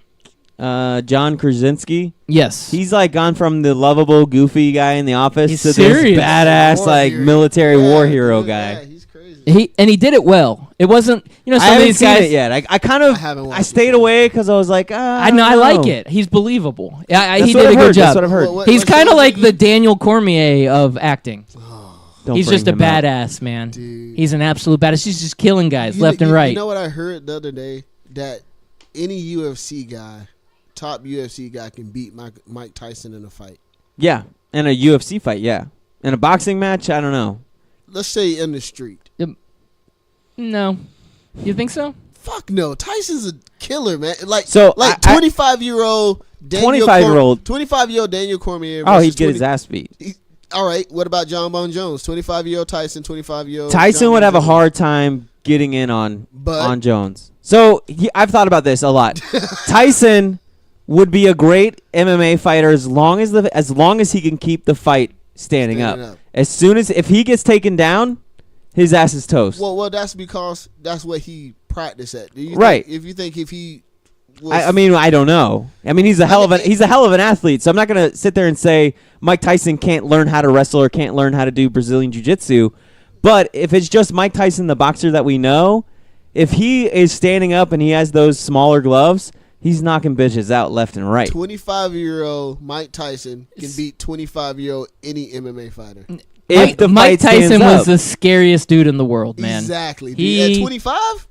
John Krasinski. Yes, he's like gone from the lovable, goofy guy in The Office to serious. this badass, like military war hero guy. Yeah, he's crazy. He did it well. It wasn't, some I of haven't these seen guys it yet. I kind of I stayed away because I was like, I know I like it. He's believable. He what did a I've good heard. job. That's what I've heard. He's kind of like the Daniel Cormier of acting. Don't He's bring just a him up. badass, man. Dude. He's an absolute badass. He's just killing guys left and right. You know what I heard the other day? That any UFC guy, top UFC guy, can beat Mike Tyson in a fight. Yeah, in a UFC fight. Yeah, in a boxing match, I don't know. Let's say in the street. No, you think so? Fuck no. Tyson's a killer, man. Like 25-year-old Daniel 25-year-old Daniel Cormier. Oh, he'd get his ass beat. All right. What about John Bon Jones? 25-year-old Tyson. 25-year-old. Tyson would have a hard time getting in on Jones. So I've thought about this a lot. Tyson would be a great MMA fighter as long as he can keep the fight standing up. As soon as if he gets taken down, his ass is toast. Well, that's because that's what he practiced at. Right. If he I mean, I don't know. I mean, he's a hell of an athlete. So I'm not gonna sit there and say Mike Tyson can't learn how to wrestle or can't learn how to do Brazilian jiu-jitsu. But if it's just Mike Tyson, the boxer that we know, if he is standing up and he has those smaller gloves, he's knocking bitches out left and right. 25-year-old Mike Tyson can beat 25-year-old any MMA fighter. Mike Tyson was the scariest dude in the world, man. Exactly. At 25?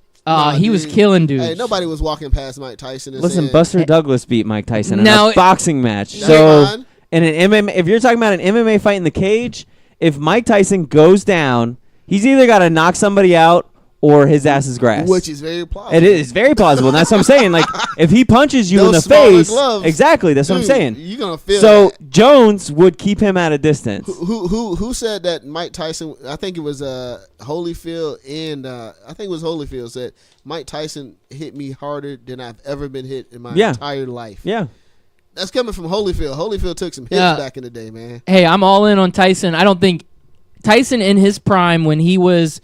He was killing dudes. Hey, nobody was walking past Mike Tyson. And Listen, saying, Buster Douglas beat Mike Tyson in a boxing match. So, in an MMA, if you're talking about an MMA fight in the cage, if Mike Tyson goes down, he's either got to knock somebody out or his ass is grass. Which is very plausible. It is very plausible. And that's what I'm saying. Like, if he punches you in the face, exactly, that's what I'm saying. You're gonna feel so that. Jones would keep him at a distance. Who said that Mike Tyson? I think it was Holyfield and I think it was Holyfield said Mike Tyson hit me harder than I've ever been hit in my entire life. Yeah. That's coming from Holyfield. Holyfield took some hits back in the day, man. Hey, I'm all in on Tyson. I don't think Tyson in his prime when he was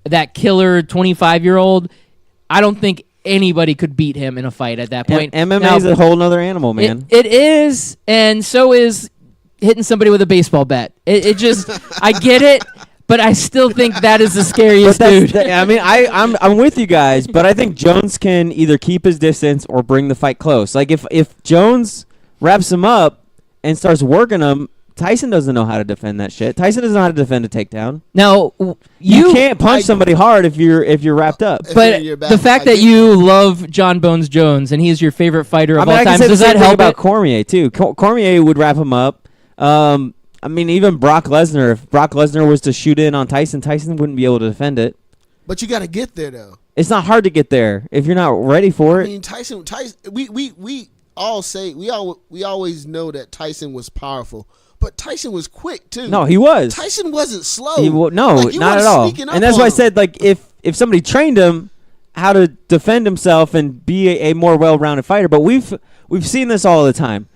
that killer 25-year-old, I don't think anybody could beat him in a fight at that point. MMA is a whole nother animal, man. It is, and so is hitting somebody with a baseball bat. It just, I get it, but I still think that is the scariest dude. I mean, I'm with you guys, but I think Jones can either keep his distance or bring the fight close. Like if Jones wraps him up and starts working him, Tyson doesn't know how to defend that shit. Tyson doesn't know how to defend a takedown. Now, you can't punch somebody hard if you're wrapped up. But the fact that you love John Bones Jones and he's your favorite fighter of all time, does that help? About Cormier too. Cormier would wrap him up. I mean, even Brock Lesnar. If Brock Lesnar was to shoot in on Tyson, Tyson wouldn't be able to defend it. But you got to get there though. It's not hard to get there if you're not ready for it. I mean, Tyson. We all say we always know that Tyson was powerful. But Tyson was quick too. No, he was. Tyson wasn't slow. Not at all. And that's why I said, like, if somebody trained him how to defend himself and be a more well-rounded fighter, but we've seen this all the time.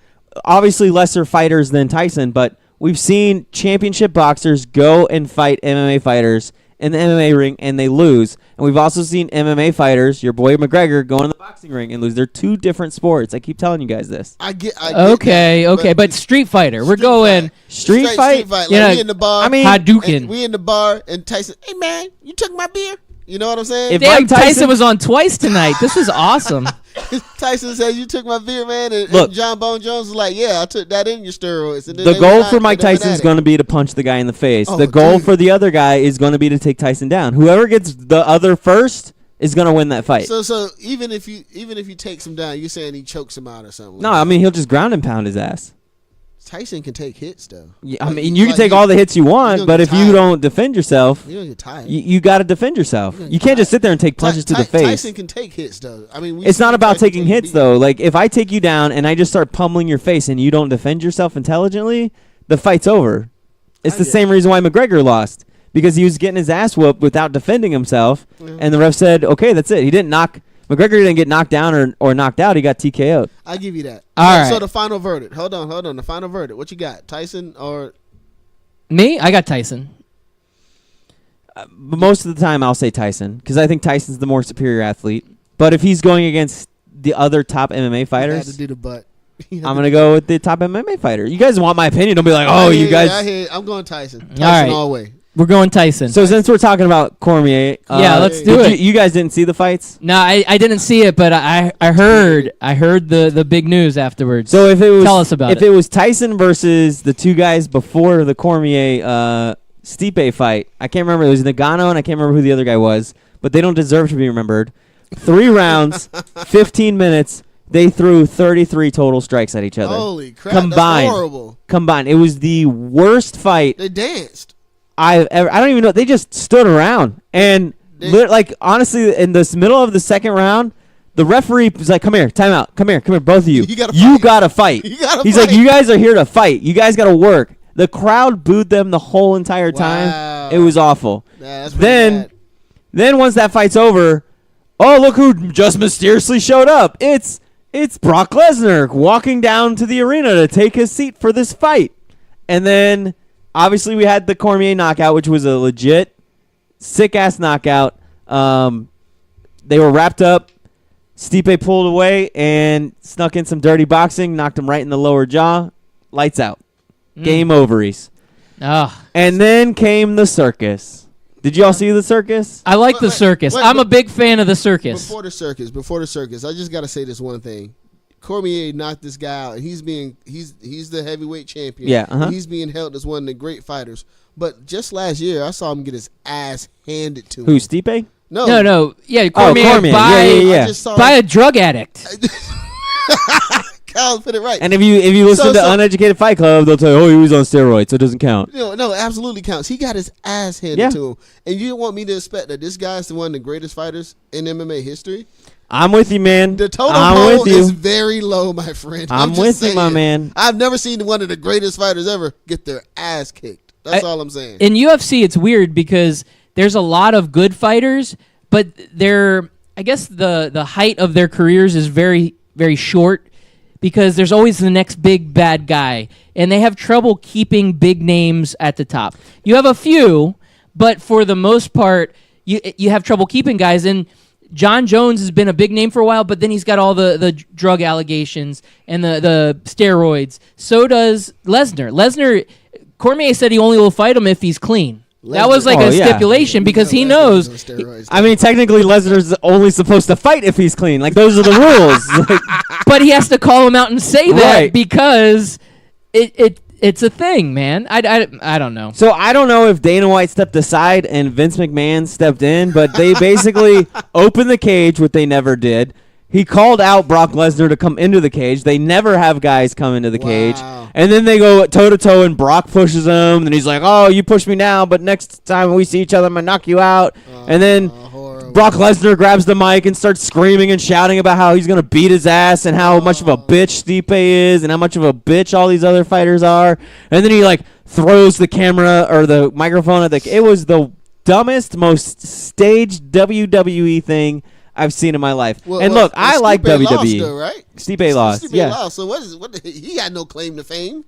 Obviously, lesser fighters than Tyson, but we've seen championship boxers go and fight MMA fighters in the MMA ring and they lose. And we've also seen MMA fighters, your boy McGregor, go in the boxing ring and lose. They're two different sports. I keep telling you guys this. I get Okay, that, but Street Fighter. We're going Street fight. Like, Yeah, we in the bar. I mean, Hadouken. We in the bar, and Tyson, hey man, you took my beer. You know what I'm saying? If Damn, Mike Tyson was on twice tonight. This is awesome. Tyson said you took my beer, man, and Look. John Bone Jones was like, yeah, I took that in your steroids. And then The they goal went for out, Mike they went Tyson is at it. going to be to punch the guy in the face. Oh, The goal dude. for the other guy is going to be to take Tyson down. Whoever gets the other first is going to win that fight. So even if you takes him down, you're saying he chokes him out or something? No, I mean he'll just ground and pound his ass. Tyson can take hits though. Yeah, I Like, mean, you can like, take all the hits you you want, gonna but get if you tired. don't defend yourself, You don't get tired. you got to defend yourself. gonna You get can't just tired. sit there and take punches to the face. Tyson can take hits though. I mean, It's not about taking hits though. Like if I take you down and I just start pummeling your face and you don't defend yourself intelligently, the fight's over. It's the same reason why McGregor lost, because he was getting his ass whooped without defending himself, and the ref said, "Okay, that's it." McGregor didn't get knocked down or knocked out. He got TKO'd. I give you that. All right. So the final verdict. Hold on. The final verdict. What you got? Tyson or Me? I got Tyson. But most of the time, I'll say Tyson because I think Tyson's the more superior athlete. But if he's going against the other top MMA I had to fighters, do the butt. I'm gonna go with the top MMA fighter. You guys want my opinion? Don't be like, I "Oh, hear you guys." I hear. I'm going Tyson. Tyson right. all the way. We're going Tyson. So since we're talking about Cormier, Yeah, let's do it. You guys didn't see the fights? No, I didn't see it, but I heard the big news afterwards. So if it was, Tell us about if it. it was Tyson versus the two guys before the Cormier Stipe fight, I can't remember. It was Nagano and I can't remember who the other guy was, but they don't deserve to be remembered. 3 rounds, 15 minutes. They threw 33 total strikes at each other. Holy crap! Combined. That's horrible. Combined, it was the worst fight They danced. I've ever. I don't even know. They just stood around and like honestly, in this middle of the second round, the referee was like, "Come here, timeout. Come here, both of you. You gotta You fight. gotta fight." You gotta He's fight. like, "You guys are here to fight. You guys gotta work." The crowd booed them the whole entire time. Wow. It was awful. Yeah, that's pretty bad. Then once that fight's over, oh look who just mysteriously showed up! It's Brock Lesnar walking down to the arena to take his seat for this fight, and then. Obviously, we had the Cormier knockout, which was a legit, sick-ass knockout. They were wrapped up. Stipe pulled away and snuck in some dirty boxing, knocked him right in the lower jaw. Lights out. Game overs. Ah, And then came the circus. Did y'all see the circus? I like the circus. I'm a big fan of the circus. Before the circus, I just gotta say this one thing. Cormier knocked this guy out, and he's the heavyweight champion. Yeah, And he's being held as one of the great fighters. But just last year, I saw him get his ass handed to him. Who, Stipe? No. Yeah, Cormier, Cormier. By, Yeah. I just saw by him. a drug addict. Kyle put it right. And if you listen to So- Uneducated Fight Club, they'll tell you, oh, he was on steroids, so it doesn't count. No, absolutely counts. He got his ass handed Yeah. to him. And you want me to expect that this guy's one of the greatest fighters in MMA history? I'm with you, man. The total I'm poll with you. is very low, my friend. I'm just with you, my saying. man. I've never seen one of the greatest fighters ever get their ass kicked. That's all I'm saying. In UFC, it's weird because there's a lot of good fighters, but I guess the height of their careers is very, very short because there's always the next big bad guy, and they have trouble keeping big names at the top. You have a few, but for the most part, you have trouble keeping guys. And John Jones has been a big name for a while, but then he's got all the drug allegations and the steroids. So does Lesnar. Cormier said he only will fight him if he's clean. That was like Oh, a yeah. stipulation because he knows. I mean, technically, Lesnar's only supposed to fight if he's clean. Like, those are the rules. Like, But he has to call him out and say that Right. because it's a thing, man. I don't know. so I don't know if Dana White stepped aside and Vince McMahon stepped in, but they basically opened the cage, what they never did. He called out Brock Lesnar to come into the cage. They never have guys come into the cage. And then they go toe-to-toe, and Brock pushes him. And he's like, oh, you push me now, but next time we see each other, I'm going to knock you out. And then Brock Lesnar grabs the mic and starts screaming and shouting about how he's going to beat his ass and how much of a bitch Stipe is and how much of a bitch all these other fighters are. And then he, like, throws the camera or the microphone at the... It was the dumbest, most staged WWE thing I've seen in my life. And look, I like Stipe WWE. lost, though, right? Stipe lost. Stipe Yeah. lost. So what? He got no claim to fame.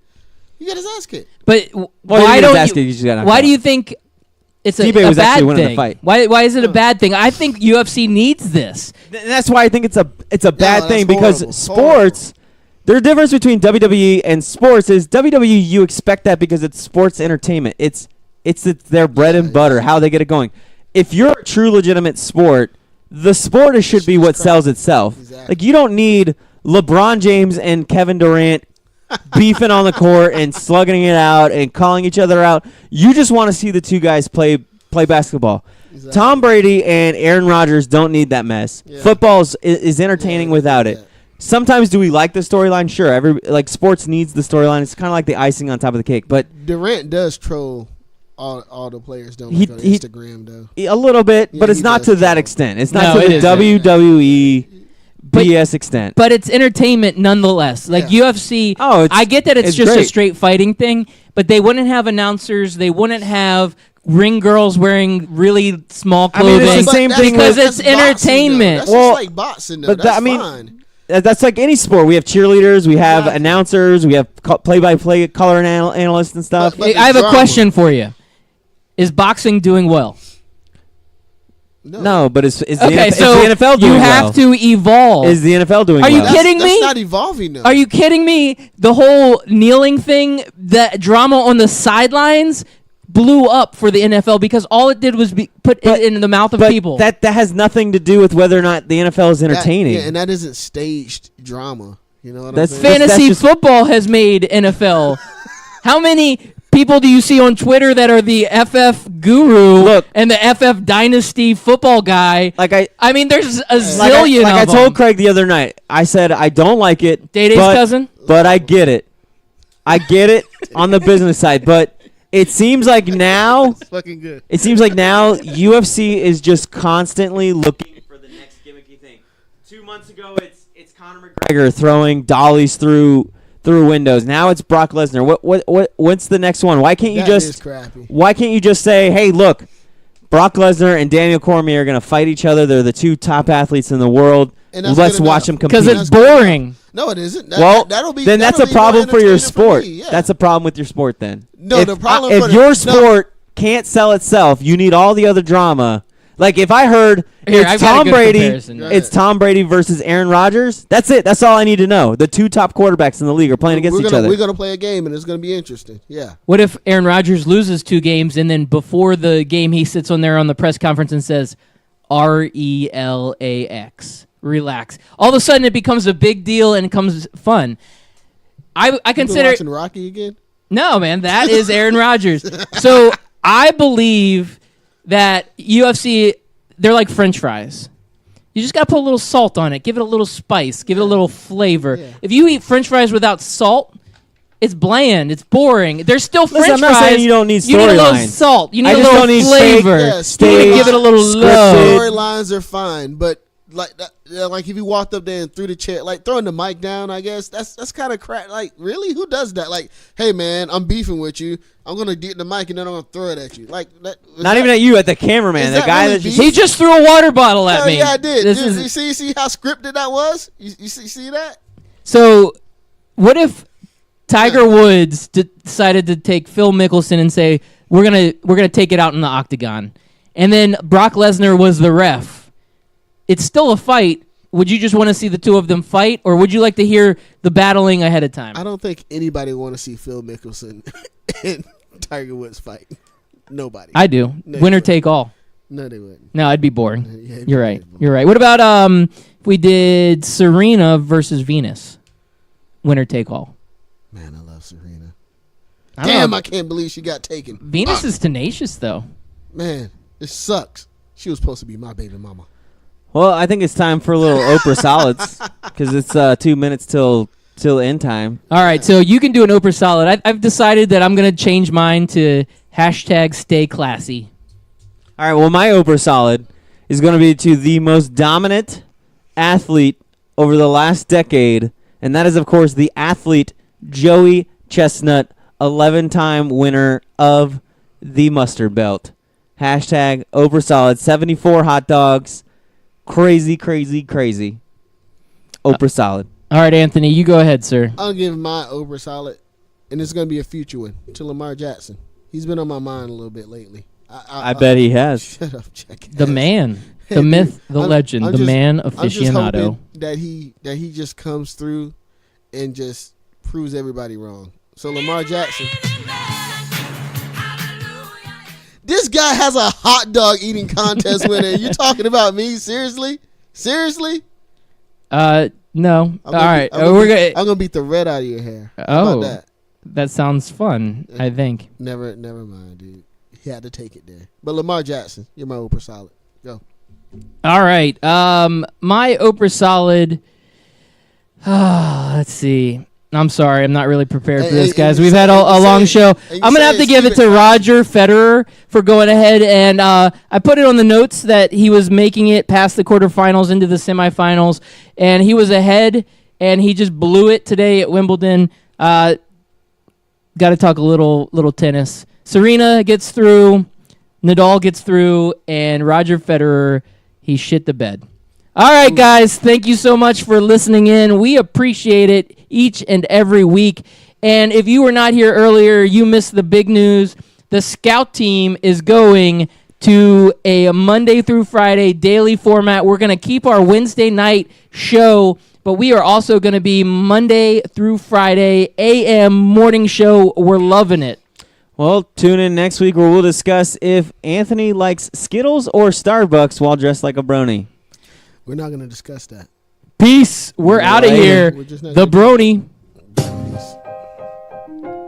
He got his ass kicked. But Well, why he don't just ask you, you just got knocked why out. do you think it's a T-Bay was bad actually winning thing. the fight. Why is it a bad thing? I think UFC needs this. And that's why I think it's a bad that's thing because horrible. sports. The difference between WWE and sports is WWE you expect that because it's sports entertainment. It's their bread and butter, how they get it going. If you're a true legitimate sport, the sport should be what sells itself. Exactly. Like you don't need LeBron James and Kevin Durant beefing on the court and slugging it out and calling each other out. You just want to see the two guys play basketball. Exactly. Tom Brady and Aaron Rodgers don't need that mess. Yeah. Football is entertaining without it. Sometimes do we like the storyline? Sure. Sports needs the storyline. It's kind of like the icing on top of the cake. But Durant does troll all the players, don't He- on he- Instagram though. a little bit, Yeah, but it's he not does to that troll. extent. It's No, not to it the isn't. WWE BS extent. But it's entertainment nonetheless. Like Yeah. UFC, Oh, it's- I get that it's just a great. straight fighting thing, but they wouldn't have announcers. They wouldn't have ring girls wearing really small I mean, clothing. it's the same That's- thing because with- it's that's boxing, though. entertainment. That's Well, just like boxing, though. but That's I mean, fine. That's like any sport. We have cheerleaders, we have Exactly. announcers, we have play-by-play color analysts and stuff. But Hey, I have a drama. question for you. Is boxing doing well? No, but is the, Okay, so is the NFL doing you have well? to evolve. Is the NFL doing Are you well? kidding That's me? not evolving though. Are you kidding me? The whole kneeling thing, the drama on the sidelines blew up for the NFL because all it did was put it in the mouth of But people. that has nothing to do with whether or not the NFL is entertaining. Yeah, and that isn't staged drama. You know what That's I'm saying? Fantasy just- football has made NFL. How many people do you see on Twitter that are the FF guru Look. and the FF dynasty football guy? Like I mean, there's a like zillion I of told them. Craig the other night. I said I don't like it. Day-Day's but- cousin? But I get it. I get it on the business side, but it seems like now Fucking good. It seems like now UFC is just constantly looking for the next gimmicky thing. 2 months ago, it's Conor McGregor throwing dollies through windows. Now it's Brock Lesnar. What's the next one? Why can't you That is just crappy. Why can't you just say, hey, look, Brock Lesnar and Daniel Cormier are gonna fight each other. They're the two top athletes in the world. And that's Let's good watch enough. them compete. Because it's boring. No, it isn't. Well, that'll be. then that's that'll a be more problem for your entertaining sport. me, yeah. That's a problem with your sport then. No, the problem if for your no. sport can't sell itself, you need all the other drama. Like if I heard Here, it's I've got a Tom good Brady, comparison. it's Tom Brady versus Aaron Rodgers. That's it. That's all I need to know. The two top quarterbacks in the league are playing against each other. We're gonna play a game and it's gonna be interesting. Yeah. What if Aaron Rodgers loses 2 games and then before the game he sits on there on the press conference and says, RELAX, relax. All of a sudden it becomes a big deal and it becomes fun. I You been consider watching Rocky again. no, man, that is Aaron Rodgers. So I believe that UFC, they're like French fries. You just got to put a little salt on it. Give it a little spice. Give it a little flavor. Yeah. If you eat French fries without salt, it's bland. It's boring. There's still Listen, French I'm not fries. saying you don't need You need a little storylines. salt. You need I a just little don't need flavor. Yeah, You need to stage, give it a little scripted. love. Storylines are fine, but like that, like if you walked up there and threw the chair, like throwing the mic down, I guess that's kind of crap. Like really, who does that? Like, hey man, I'm beefing with you. I'm gonna get the mic and then I'm gonna throw it at you. Like that. Not even at you, at the cameraman, Is the that guy really that just beef? He just threw a water bottle at Hell me. yeah, I did. This Dude, is- you see how scripted that was? You see that? So, what if Tiger Woods decided to take Phil Mickelson and say we're gonna take it out in the octagon, and then Brock Lesnar was the ref? It's still a fight. Would you just want to see the two of them fight, or would you like to hear the battling ahead of time? I don't think anybody want to see Phil Mickelson and Tiger Woods fight. Nobody. I do. No, Winner you take all. No, they wouldn't. No, I'd be boring. Yeah, it'd be You're right. boring. You're right. What about if we did Serena versus Venus? Winner take all. Man, I love Serena. I don't Damn, know. I can't believe she got taken. Venus is tenacious though. Man, it sucks. She was supposed to be my baby mama. Well, I think it's time for a little Oprah solids because it's 2 minutes till end time. All right, so you can do an Oprah solid. I've decided that I'm going to change mine to hashtag stay classy. All right, well, my Oprah solid is going to be to the most dominant athlete over the last decade, and that is, of course, the athlete Joey Chestnut, 11-time winner of the mustard belt. Hashtag Oprah solid, 74 hot dogs. Crazy, crazy, crazy. Oprah solid. All right, Anthony, you go ahead, sir. I'll give my Oprah solid, and it's going to be a future one, to Lamar Jackson. He's been on my mind a little bit lately. I bet he has. Shut up, Jackass. The man, Hey, the dude, myth, the legend, I'm the just- man I'm just aficionado. hoping that he just comes through and just proves everybody wrong. So Lamar Jackson. This guy has a hot dog eating contest winner. You talking about me? Seriously? No. All right. I'm We're gonna beat the red out of your hair. How Oh, about that? that sounds fun. I think. Never mind, dude. He had to take it there. But Lamar Jackson, you're my Oprah solid. Go. All right. My Oprah solid. Let's see. I'm sorry. I'm not really prepared for this, guys. We've had a long show. I'm going to have to give it to Roger Federer for going ahead. And I put it on the notes that he was making it past the quarterfinals into the semifinals. And he was ahead, and he just blew it today at Wimbledon. Got to talk a little tennis. Serena gets through. Nadal gets through. And Roger Federer, he shit the bed. All right, guys, thank you so much for listening in. We appreciate it each and every week. And if you were not here earlier, you missed the big news. The Scout team is going to a Monday through Friday daily format. We're going to keep our Wednesday night show, but we are also going to be Monday through Friday AM morning show. We're loving it. Well, tune in next week where we'll discuss if Anthony likes Skittles or Starbucks while dressed like a brony. We're not going to discuss that. Peace. We're out of here. We're just not The gonna- Brony.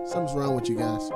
Something's wrong with you guys.